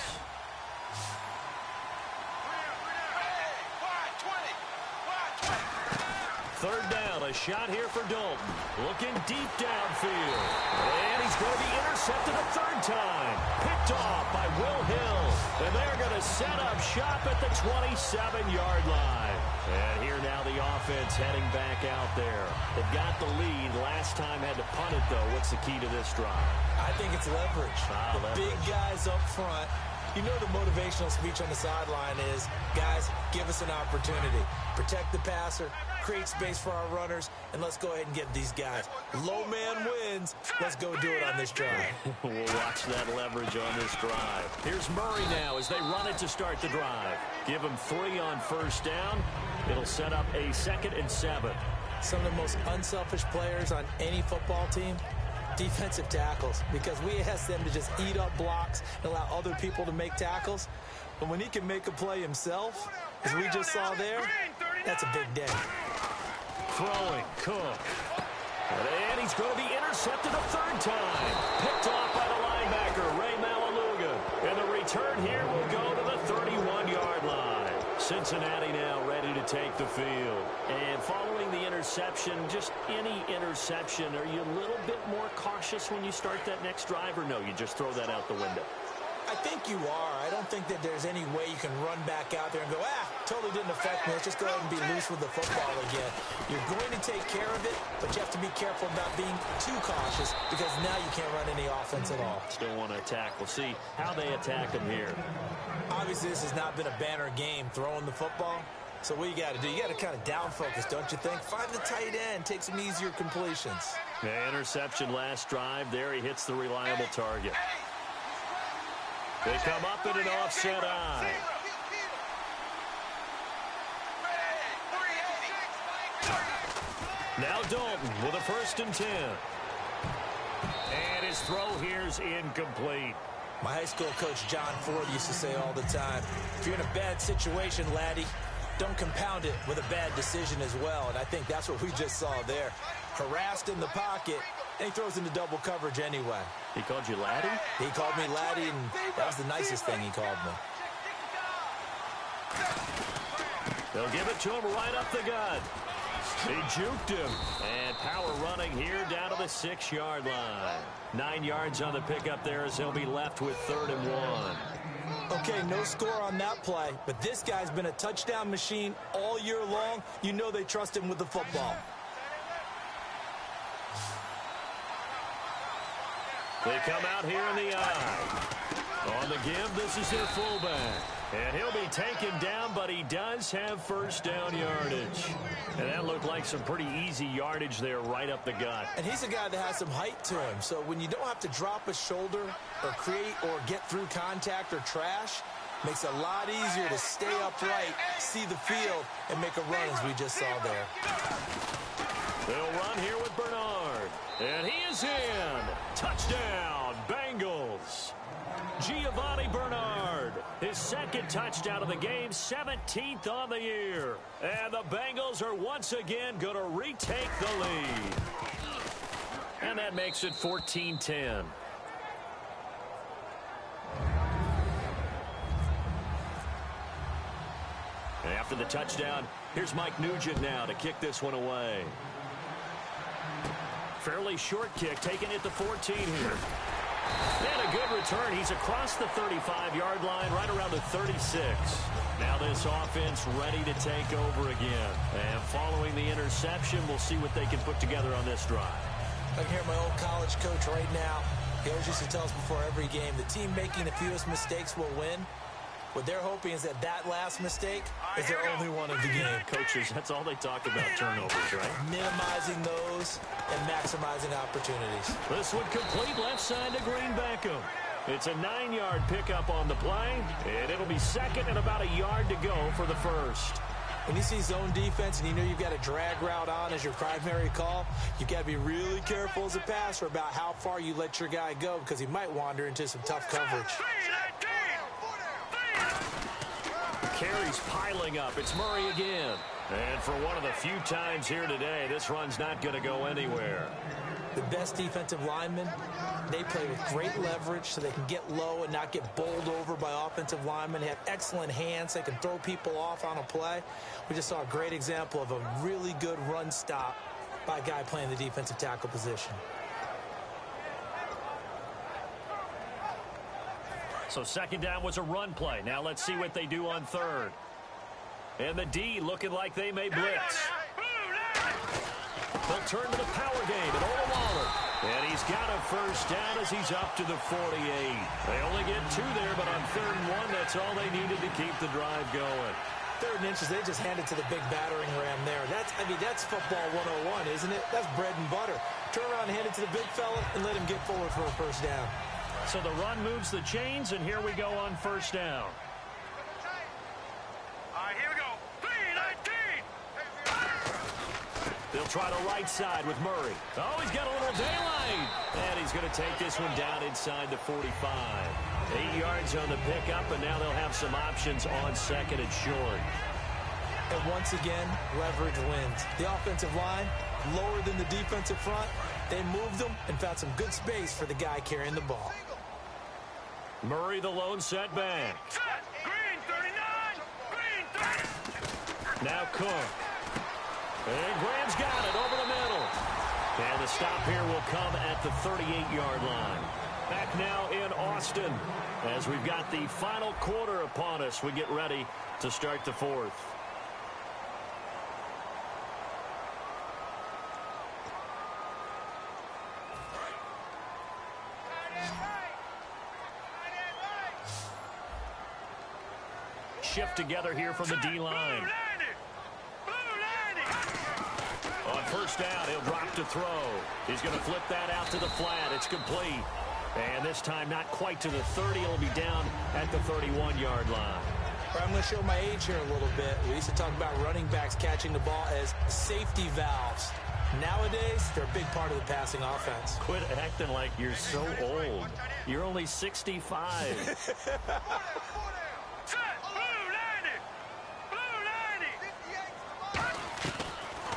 S2: Third down, a shot here for Dalton. Looking deep downfield. And he's going to be intercepted a third time. Picked off by Will Hill. And they're going to set up shop at the 27-yard line. And here now the offense heading back out there. They've got the lead. Last time had to punt it, though. What's the key to this drive?
S3: I think it's leverage. The big guys up front. You know the motivational speech on the sideline is, guys, give us an opportunity. Protect the passer, create space for our runners, and let's go ahead and get these guys. Low man wins. Let's go do it on this drive.
S2: We'll watch that leverage on this drive. Here's Murray now as they run it to start the drive. Give them 3 on first down. It'll set up a 2nd and 7.
S3: Some of the most unselfish players on any football team, defensive tackles, because we ask them to just eat up blocks and allow other people to make tackles. But when he can make a play himself, as we just saw there, that's a big day.
S2: Throwing, Cook. And he's going to be intercepted a third time. Picked off by the linebacker, Ray Malaluga. And the return here will go to the 31-yard line. Cincinnati now ready to take the field. And following the interception, just any interception, are you a little bit more cautious when you start that next drive, or no, you just throw that out the window?
S3: I think you are. I don't think that there's any way you can run back out there and go, totally didn't affect me. Let's just go ahead and be loose with the football again. You're going to take care of it, but you have to be careful about being too cautious because now you can't run any offense at all.
S2: Still want to attack. We'll see how they attack him here.
S3: Obviously, this has not been a banner game throwing the football. So what you got to do, you got to kind of down focus, don't you think? Find the tight end, take some easier completions.
S2: Yeah, interception last drive. There he hits the reliable target. They come up in an offset eye. Now Dalton with a 1st and 10. And his throw here's incomplete.
S3: My high school coach, John Ford, used to say all the time, if you're in a bad situation, laddie, don't compound it with a bad decision as well. And I think that's what we just saw there. Harassed in the pocket, and he throws into double coverage anyway.
S2: He called you laddie?
S3: He called me laddie, and that was the nicest thing he called me.
S2: They'll give it to him right up the gut. He juked him. And power running here down to the 6-yard line. 9 yards on the pickup there as he'll be left with 3rd and 1.
S3: Okay, no score on that play, but this guy's been a touchdown machine all year long. You know they trust him with the football.
S2: They come out here in the eye. On the give, this is their fullback. And he'll be taken down, but he does have 1st down yardage. And that looked like some pretty easy yardage there right up the gut.
S3: And he's a guy that has some height to him. So when you don't have to drop a shoulder or create or get through contact or trash, makes it a lot easier to stay upright, see the field, and make a run as we just saw there.
S2: They'll run here with Bernard. And he is in. Touchdown, Bengals. Giovanni Bernard, his 2nd touchdown of the game, 17th on the year. And the Bengals are once again going to retake the lead. And that makes it 14-10. After the touchdown, here's Mike Nugent now to kick this one away. Fairly short kick, taking it to 14 here. And a good return. He's across the 35-yard line, right around the 36. Now this offense ready to take over again. And following the interception, we'll see what they can put together on this drive.
S3: I can hear my old college coach right now. He always used to tell us before every game, the team making the fewest mistakes will win. What they're hoping is that last mistake is their only one of the game.
S2: Coaches, that's all they talk about, turnovers, right?
S3: Minimizing those and maximizing opportunities.
S2: This would complete left side to Green Beckham. It's a 9-yard pickup on the play, and it'll be 2nd and about a yard to go for the 1st.
S3: When you see zone defense and you know you've got a drag route on as your primary call, you've got to be really careful as a passer about how far you let your guy go because he might wander into some tough coverage.
S2: Carries piling up. It's Murray again. And for one of the few times here today, this run's not going to go anywhere.
S3: The best defensive linemen, they play with great leverage so they can get low and not get bowled over by offensive linemen. They have excellent hands. They can throw people off on a play. We just saw a great example of a really good run stop by a guy playing the defensive tackle position.
S2: So second down was a run play. Now let's see what they do on third. And the D looking like they may blitz. They'll turn to the power game at Olawale. And he's got a first down as he's up to the 48. They only get 2 there, but on 3rd and 1, that's all they needed to keep the drive going.
S3: 3rd and inches, they just hand it to the big battering ram there. That's football 101, isn't it? That's bread and butter. Turn around and hand it to the big fella and let him get forward for a first down.
S2: So the run moves the chains, and here we go on first down.
S4: All right, here we go. 3-19.
S2: They'll try the right side with Murray. Oh, he's got a little daylight. And he's going to take this one down inside the 45. 8 yards on the pickup, and now they'll have some options on 2nd and short.
S3: And once again, leverage wins. The offensive line, lower than the defensive front. They moved them and found some good space for the guy carrying the ball.
S2: Murray, the lone setback.
S4: Set. Green 39. Green 30.
S2: Now Cook. And Graham's got it over the middle. And the stop here will come at the 38-yard line. Back now in Austin as we've got the final quarter upon us. We get ready to start the 4th. Shift together here from the D-line. On first down, he'll drop to throw. He's going to flip that out to the flat. It's complete. And this time not quite to the 30. It'll be down at the 31-yard line.
S3: I'm going to show my age here a little bit. We used to talk about running backs catching the ball as safety valves. Nowadays, they're a big part of the passing offense.
S2: Quit acting like you're so old. You're only 65.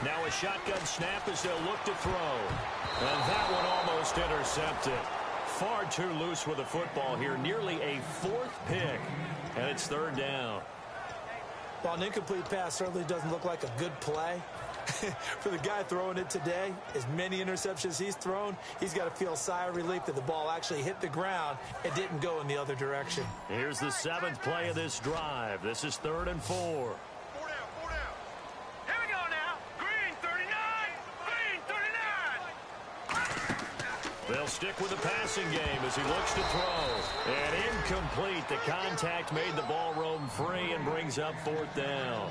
S2: Now a shotgun snap as they'll look to throw. And that one almost intercepted. Far too loose with the football here. Nearly a 4th pick. And it's 3rd down.
S3: While an incomplete pass certainly doesn't look like a good play, for the guy throwing it today, as many interceptions he's thrown, he's got to feel a sigh of relief that the ball actually hit the ground and didn't go in the other direction.
S2: Here's the 7th play of this drive. This is 3rd and 4. They'll stick with the passing game as he looks to throw. And incomplete. The contact made the ball roam free and brings up 4th down.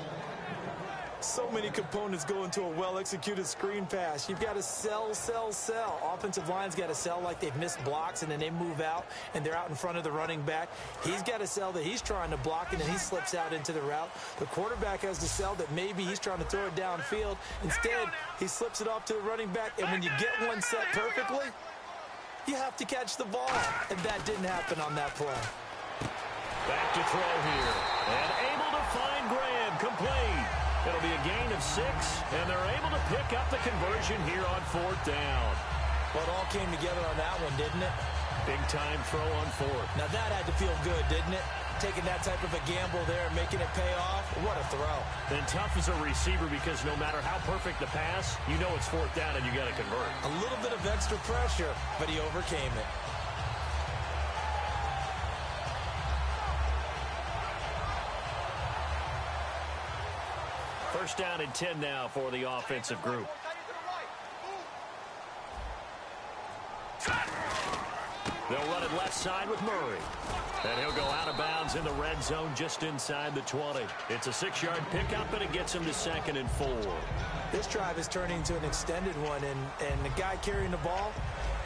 S3: So many components go into a well-executed screen pass. You've got to sell, sell, sell. Offensive line's got to sell like they've missed blocks, and then they move out, and they're out in front of the running back. He's got to sell that he's trying to block, and then he slips out into the route. The quarterback has to sell that maybe he's trying to throw it downfield. Instead, he slips it off to the running back, and when you get one set perfectly, you have to catch the ball, and that didn't happen on that play.
S2: Back to throw here, and able to find Graham, complete. It'll be a gain of 6, and they're able to pick up the conversion here on 4th down.
S3: Well, it all came together on that one, didn't it?
S2: Big-time throw on 4th.
S3: Now, that had to feel good, didn't it? Taking that type of a gamble there and making it pay off. What a throw.
S2: And tough as a receiver because no matter how perfect the pass, you know it's 4th down and you got to convert.
S3: A little bit of extra pressure, but he overcame it.
S2: First down and 10 now for the offensive group. They'll run it left side with Murray. And he'll go out of bounds in the red zone just inside the 20. It's a 6-yard pickup, and it gets him to 2nd and 4.
S3: This drive is turning into an extended one, and the guy carrying the ball,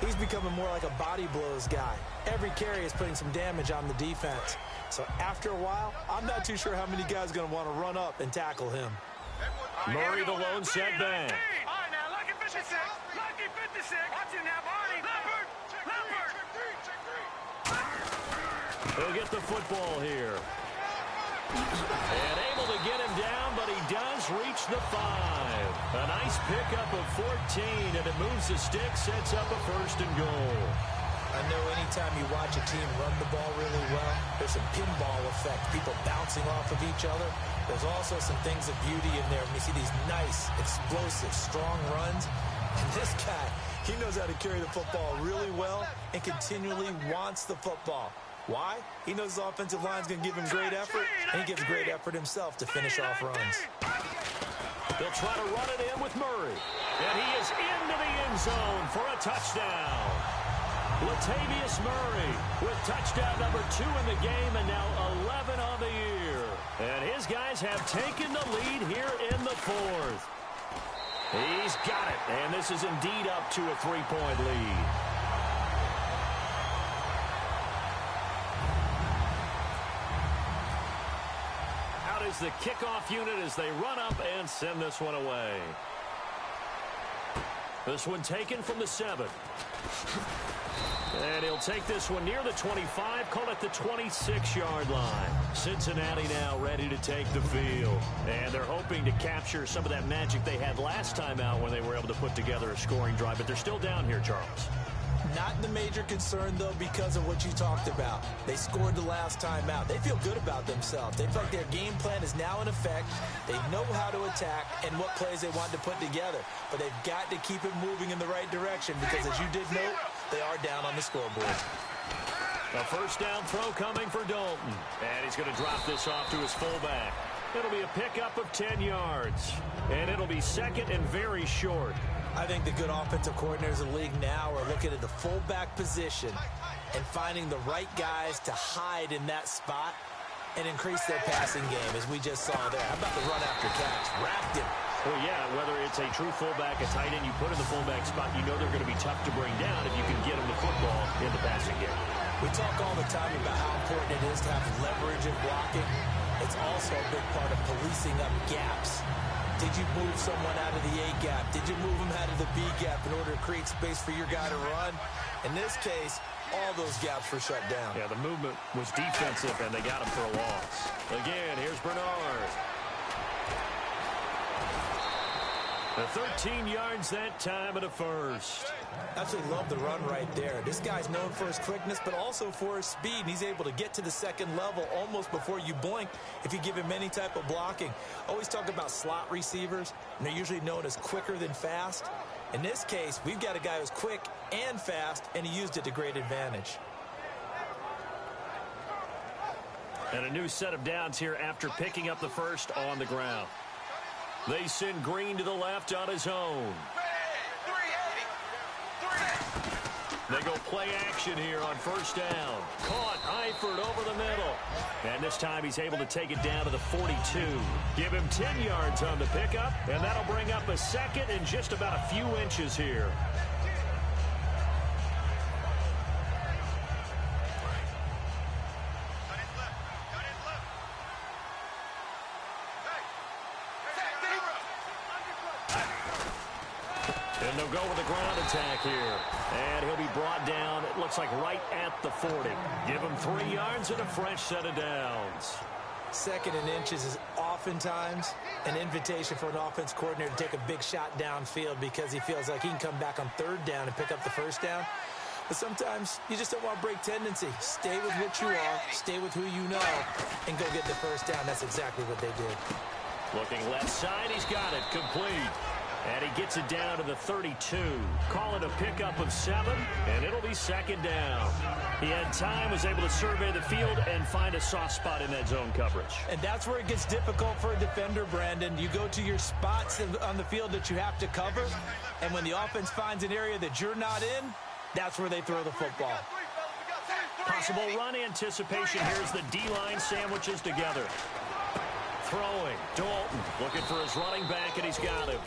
S3: He's becoming more like a body blows guy. Every carry is putting some damage on the defense. So after a while, I'm not too sure how many guys are going to want to run up and tackle him.
S2: Murray, the lone setback.
S4: All right, now, Lucky 56. Lucky 56. Watch it now, Barney. Leopard.
S2: He'll get the football here. And able to get him down, but he does reach the 5. A nice pickup of 14, and it moves the stick, sets up a 1st and goal.
S3: I know anytime you watch a team run the ball really well, there's a pinball effect, people bouncing off of each other. There's also some things of beauty in there. You see these nice, explosive, strong runs. And this guy, he knows how to carry the football really well and continually wants the football. Why? He knows the offensive line's going to give him great effort, and he gives great effort himself to finish off runs.
S2: They'll try to run it in with Murray. And he is into the end zone for a touchdown. Latavius Murray with touchdown number 2 in the game, and now 11 on the year. And his guys have taken the lead here in the 4th. He's got it, and this is indeed up to a 3-point lead. Is the kickoff unit as they run up and send this one away. This one taken from the 7. And he'll take this one near the 25, call it the 26-yard line. Cincinnati now ready to take the field. And they're hoping to capture some of that magic they had last time out when they were able to put together a scoring drive. But they're still down here, Charles.
S3: Not the major concern, though, because of what you talked about. They scored the last time out. They feel good about themselves. They feel like their game plan is now in effect. They know how to attack and what plays they want to put together. But they've got to keep it moving in the right direction because, as you did note, they are down on the scoreboard.
S2: A 1st down throw coming for Dalton. And he's going to drop this off to his fullback. It'll be a pickup of 10 yards. And it'll be 2nd and very short.
S3: I think the good offensive coordinators in the league now are looking at the fullback position and finding the right guys to hide in that spot and increase their passing game, as we just saw there. How about the run after catch? Wrapped him.
S2: Well, yeah, whether it's a true fullback, a tight end, you put in the fullback spot, you know they're going to be tough to bring down if you can get them the football in the passing game.
S3: We talk all the time about how important it is to have leverage in blocking. It's also a big part of policing up gaps. Did you move someone out of the A gap? Did you move them out of the B gap in order to create space for your guy to run? In this case, all those gaps were shut down.
S2: Yeah, the movement was defensive, and they got him for a loss. Again, here's Bernard. The 13 yards that time at a 1st.
S3: Absolutely love the run right there. This guy's known for his quickness, but also for his speed. And he's able to get to the 2nd level almost before you blink if you give him any type of blocking. Always talk about slot receivers, and they're usually known as quicker than fast. In this case, we've got a guy who's quick and fast, and he used it to great advantage.
S2: And a new set of downs here after picking up the 1st on the ground. They send Green to the left on his own. They go play action here on 1st down. Caught Eifert over the middle. And this time he's able to take it down to the 42. Give him 10 yards on the pickup, and that'll bring up a 2nd and just about a few inches here. And they'll go with the ground attack here. And he'll be brought down, it looks like right at the 40. Give him 3 yards and a fresh set of downs.
S3: 2nd and inches is oftentimes an invitation for an offense coordinator to take a big shot downfield because he feels like he can come back on 3rd down and pick up the 1st down. But sometimes you just don't want to break tendency. Stay with what you are, stay with who you know, and go get the 1st down. That's exactly what they did.
S2: Looking left side, he's got it, complete. And he gets it down to the 32. Call it a pickup of 7, and it'll be 2nd down. He had time, was able to survey the field and find a soft spot in that zone coverage.
S3: And that's where it gets difficult for a defender, Brandon. You go to your spots on the field that you have to cover, and when the offense finds an area that you're not in, that's where they throw the football.
S2: Possible run anticipation. Here's the D-line sandwiches together. Throwing. Dalton looking for his running back, and he's got him.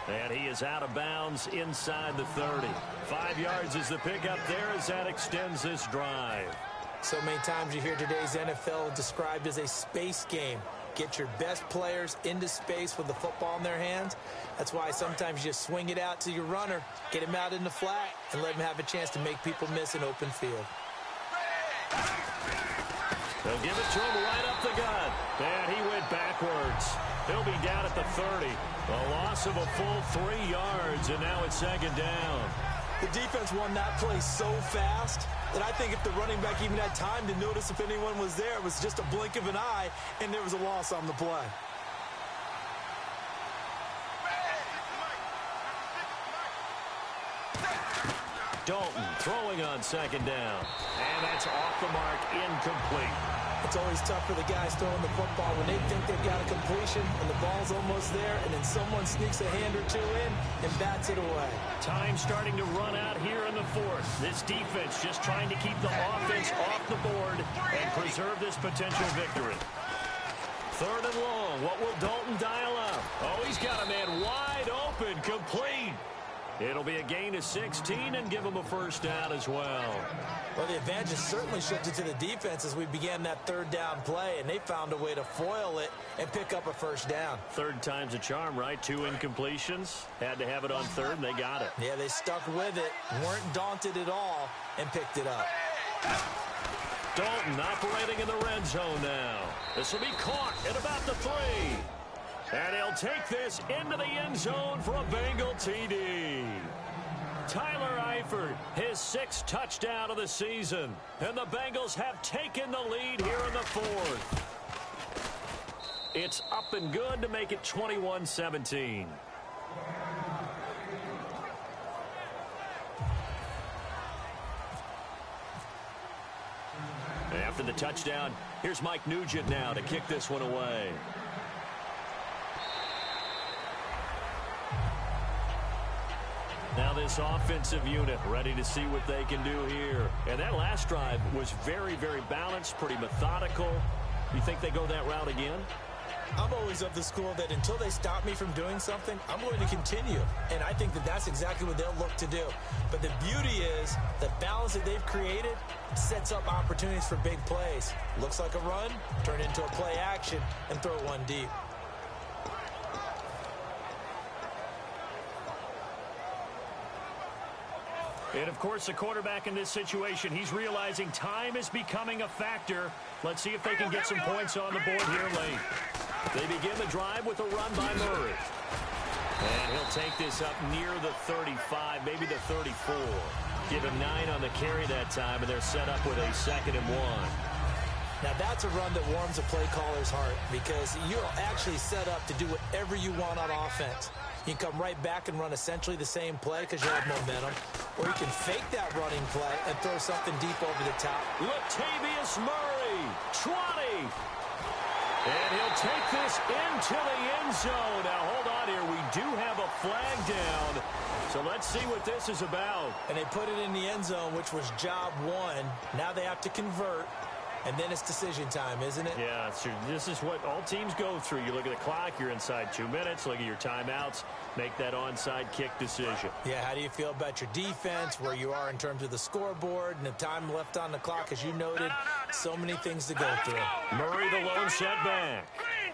S2: And he is out of bounds inside the 30. 5 yards is the pickup there as that extends this drive.
S3: So many times you hear today's NFL described as a space game. Get your best players into space with the football in their hands. That's why sometimes you just swing it out to your runner, get him out in the flat, and let him have a chance to make people miss an open field.
S2: They'll give it to him right up the gut. And he went backwards. He'll be down at the 30. A loss of a full 3 yards, and now it's second down.
S3: The defense won that play so fast that I think if the running back even had time to notice if anyone was there, it was just a blink of an eye, and there was a loss on the play.
S2: Dalton throwing on second down. And that's off the mark, incomplete.
S3: It's always tough for the guys throwing the football when they think they've got a completion and the ball's almost there, and then someone sneaks a hand or two in and bats it away.
S2: Time starting to run out here in the fourth. This defense just trying to keep the offense off the board and preserve this potential victory. Third and long. What will Dalton dial up? Oh, he's got a man wide open, complete. It'll be a gain of 16 and give him a first down as well.
S3: Well, the advantage has certainly shifted to the defense as we began that third down play, and they found a way to foil it and pick up a first down.
S2: Third time's a charm, right? 2 incompletions. Had to have it on third, and they got it.
S3: Yeah, they stuck with it, weren't daunted at all, and picked it up.
S2: Dalton operating in the red zone now. This will be caught at about the 3. And he'll take this into the end zone for a Bengal TD. Tyler Eifert, his 6th touchdown of the season. And the Bengals have taken the lead here in the fourth. It's up and good to make it 21-17. After the touchdown, here's Mike Nugent now to kick this one away. Now this offensive unit ready to see what they can do here. And that last drive was very, very balanced, pretty methodical. You think they go that route again?
S3: I'm always of the school that until they stop me from doing something, I'm going to continue. And I think that that's exactly what they'll look to do. But the beauty is the balance that they've created sets up opportunities for big plays. Looks like a run, turn into a play action, and throw one deep.
S2: And, of course, the quarterback in this situation, he's realizing time is becoming a factor. Let's see if they can get some points on the board here late. They begin the drive with a run by Murray. And he'll take this up near the 35, maybe the 34. Give him 9 on the carry that time, and they're set up with a 2nd and 1.
S3: Now, that's a run that warms a play caller's heart because you're actually set up to do whatever you want on offense. You can come right back and run essentially the same play because you have momentum. Or you can fake that running play and throw something deep over the top.
S2: Latavius Murray, 20. And he'll take this into the end zone. Now, hold on here. We do have a flag down. So let's see what this is about.
S3: And they put it in the end zone, which was job 1. Now they have to convert. And then it's decision time, isn't it?
S2: Yeah, so this is what all teams go through. You look at the clock, you're inside 2 minutes, look at your timeouts, make that onside kick decision.
S3: Yeah, how do you feel about your defense, where you are in terms of the scoreboard, and the time left on the clock, as you noted, so many things to go through.
S2: Murray, the lone setback.
S4: Green,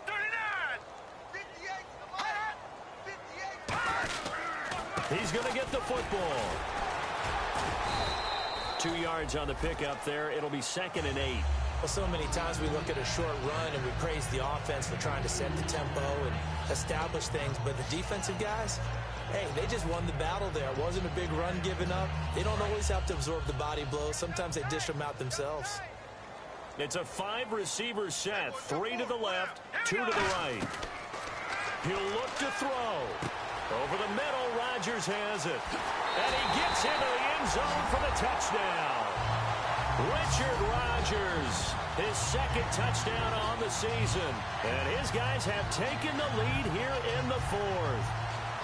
S4: 39.
S2: He's going to get the football. 2 yards on the pickup there. It'll be 2nd and 8.
S3: Well, so many times we look at a short run and we praise the offense for trying to set the tempo and establish things. But the defensive guys, hey, they just won the battle there. It wasn't a big run given up. They don't always have to absorb the body blows. Sometimes they dish them out themselves.
S2: It's a 5-receiver set. 3 to the left, 2 to the right. He'll look to throw. Over the middle, Rodgers has it. And he gets into the end zone for the touchdown. Richard Rodgers, his 2nd touchdown on the season. And his guys have taken the lead here in the fourth.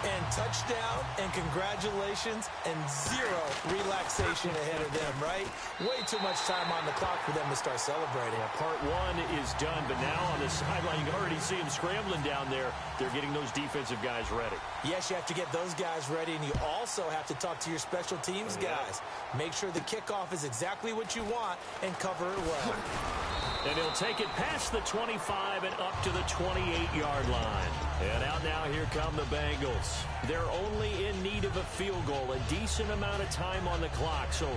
S3: And touchdown, and congratulations, and zero relaxation ahead of them, right? Way too much time on the clock for them to start celebrating.
S2: Yeah, part one is done, but now on the sideline, you can already see them scrambling down there. They're getting those defensive guys ready.
S3: Yes, you have to get those guys ready, and you also have to talk to your special teams guys. Make sure the kickoff is exactly what you want and cover it well.
S2: And he'll take it past the 25 and up to the 28-yard line. And out now, here come the Bengals. They're only in need of a field goal, a decent amount of time on the clock. So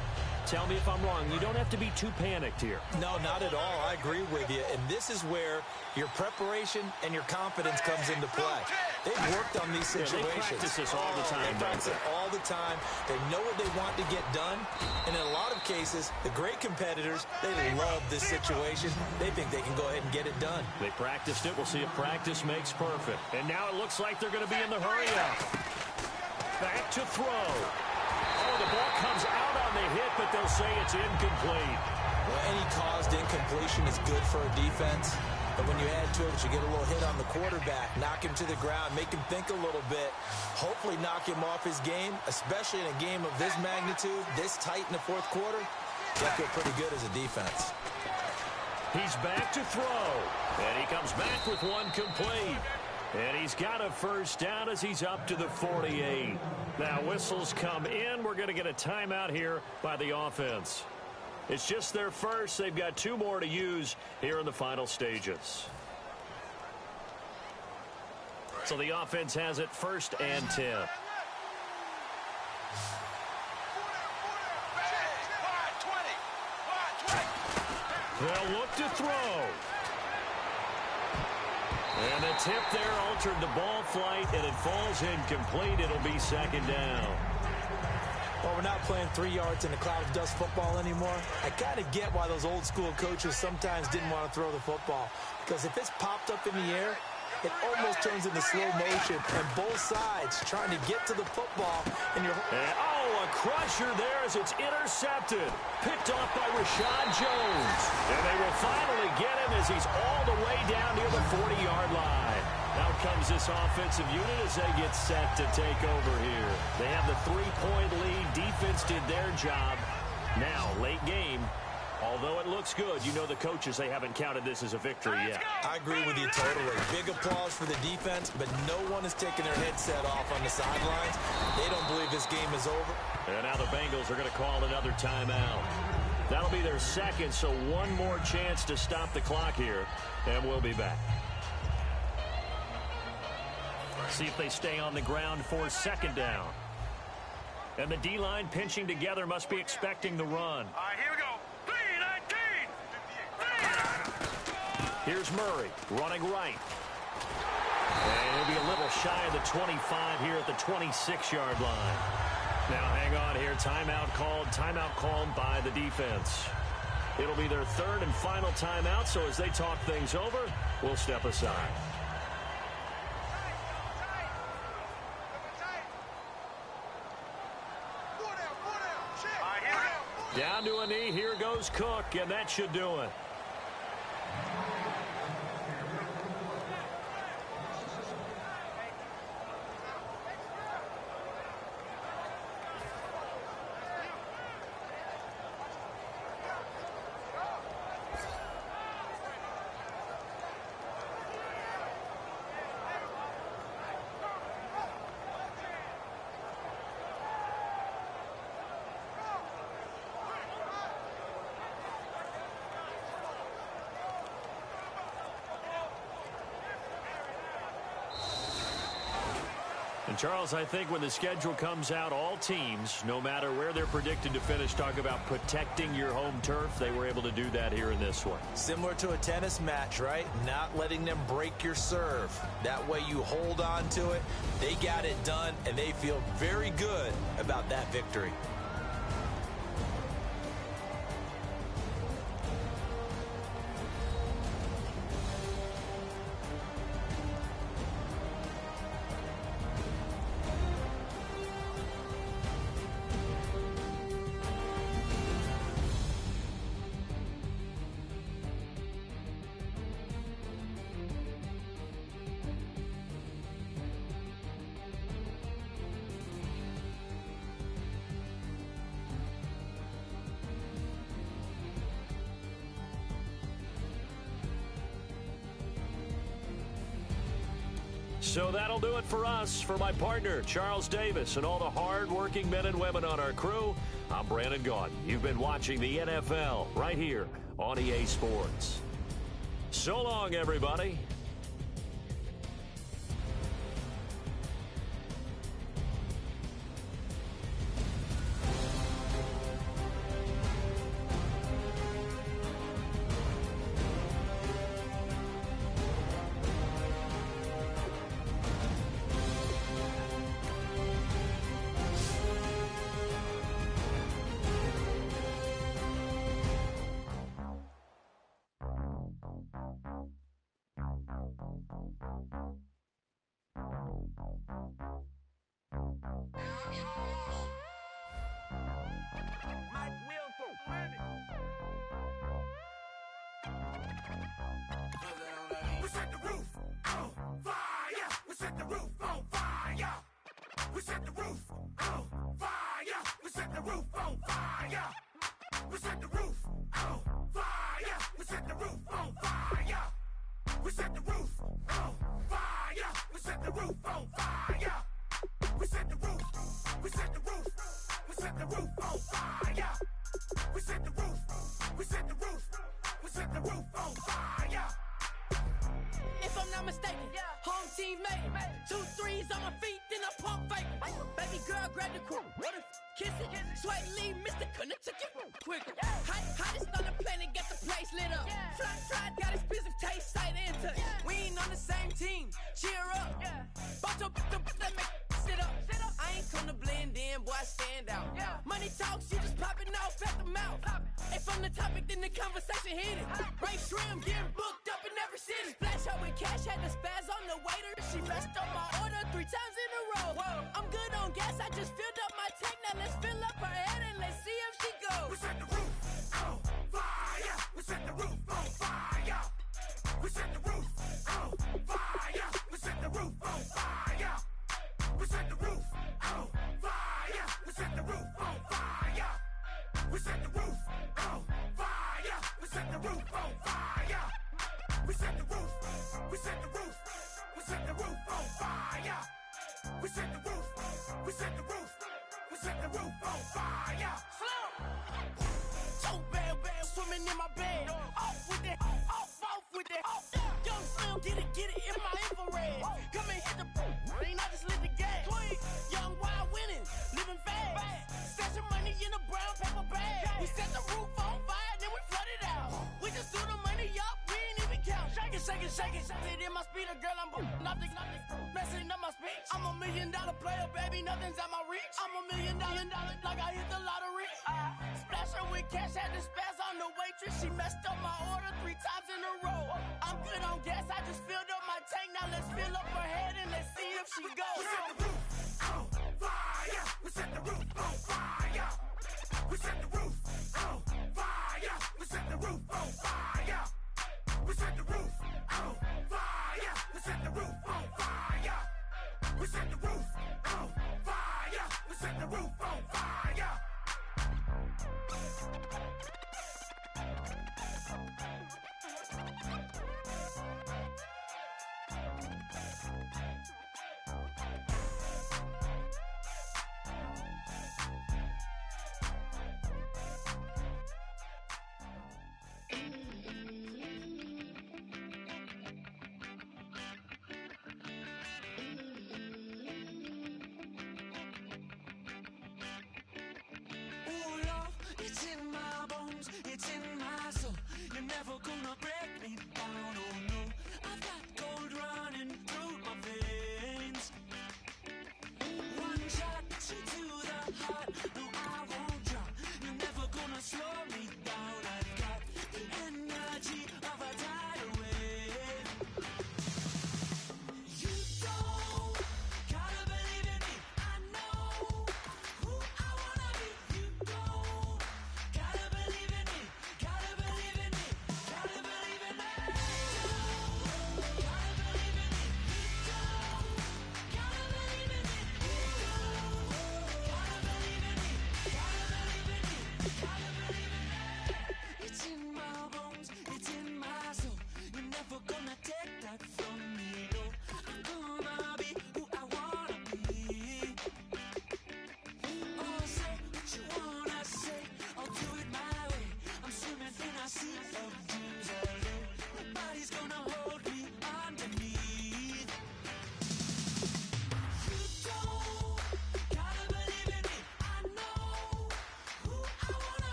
S2: tell me if I'm wrong. You don't have to be too panicked here.
S3: No, not at all. I agree with you. And this is where your preparation and your confidence comes into play. They've worked on these situations.
S2: They practice this all the time.
S3: They practice it all the time. They know what they want to get done. And in a lot of cases, the great competitors, they love this situation. They think they can go ahead and get it done.
S2: They practiced it. We'll see if practice makes perfect. And now it looks like they're going to be in the hurry-up. Back to throw. Oh, the ball comes out on the hit, but they'll say it's incomplete.
S3: Well, any caused incompletion is good for a defense. But when you add to it, you get a little hit on the quarterback, knock him to the ground, make him think a little bit, hopefully knock him off his game, especially in a game of this magnitude, this tight in the fourth quarter. They feel pretty good as a defense.
S2: He's back to throw. And he comes back with one complete. And he's got a first down as he's up to the 48. Now whistles come in. We're going to get a timeout here by the offense. It's just their first. They've got two more to use here in the final stages. So the offense has it 1st and 10. They'll look to throw. And the tip there altered the ball flight, and it falls incomplete. It'll be 2nd down.
S3: Well, we're not playing 3 yards in a cloud of dust football anymore. I kind of get why those old school coaches sometimes didn't want to throw the football. Because if it's popped up in the air, it almost turns into slow motion. And both sides trying to get to the football. And
S2: a crusher there as it's intercepted. Picked off by Rashad Jones. And they will finally get him as he's all the way down near the 40-yard line. Out comes this offensive unit as they get set to take over here. They have the 3-point lead. Defense did their job. Now, late game. Although it looks good, you know the coaches, they haven't counted this as a victory yet.
S3: I agree with you totally. Big applause for the defense, but no one is taking their headset off on the sidelines. They don't believe this game is over.
S2: And now the Bengals are going to call another timeout. That'll be their second, so one more chance to stop the clock here, and we'll be back. See if they stay on the ground for 2nd down. And the D-line pinching together must be expecting the run.
S4: All right, here we go. 3-19.
S2: Here's Murray running right. And he'll be a little shy of the 25 here at the 26-yard line. Now hang on here. Timeout called by the defense. It'll be their 3rd and final timeout, so as they talk things over, we'll step aside. Down to a knee. Here goes Cook, and that should do it. And Charles, I think when the schedule comes out, all teams, no matter where they're predicted to finish, talk about protecting your home turf. They were able to do that here in this one.
S3: Similar to a tennis match, right? Not letting them break your serve. That way you hold on to it. They got it done, and they feel very good about that victory.
S2: So that'll do it for us. For my partner, Charles Davis, and all the hard-working men and women on our crew, I'm Brandon Gaudin. You've been watching the NFL right here on EA Sports. So long, everybody.
S5: We set the roof on fire. We set the roof on fire. We set the roof on fire. We set the roof on fire. We set the roof on fire. We set the roof on fire. We set the roof on fire. We set the roof on fire. We set the roof. We set the roof. We set the roof on fire. We set the roof. We set the roof. We set the roof on fire.
S6: If I'm not mistaken, home team made it. 2 3s on my feet, then I pump fake. Baby girl, grab the crew. Kiss it. Sweat leave, Mr. Couldn't took it quicker. Hottest on the planet, get the place lit up. Fly, got expensive taste, sight and touch. We ain't on the same team, cheer up. Bunch of that make sit up. I ain't come to blend in, boy, I stand out. Money talks, you just popping off at the mouth. If I'm the topic, then the conversation hit it. Race shrimp, getting booked up in every city. Splash out with cash, had the spaz on the waiter. She messed up my order 3 times in a row. I'm good on gas, I just filled up my tank. Now let's fill up her head and let's see if she goes.
S5: We set the roof on fire. We set the roof on fire. We set the roof on fire. We set the roof on fire. We set the roof on fire. We set the roof on fire. We set the roof on fire. We set the roof on fire. We set the roof. We set the roof. We set the roof on fire. We set the roof. We set the roof. We set the roof on fire.
S6: So bad, swimming in my bed. Off with it, off with it. Young Slim, get it in my infrared. Come and hit the ain't I just lit the gas. Young wild winning, living fast. Stash your money in a brown paper bag. We set the roof on fire, then we flood it out. We just threw the money up, we ain't even count. Shake it. It in my speeder, girl, I'm nothing, messing up my speech. I'm $1 million player, baby, nothing's at my reach. I'm $1 million, like I hit the lottery. Splash her with cash, had the spaz on the waitress. She messed up my order 3 times in a row. I'm good on gas, I just filled up my tank. Now let's fill up her head and let's see if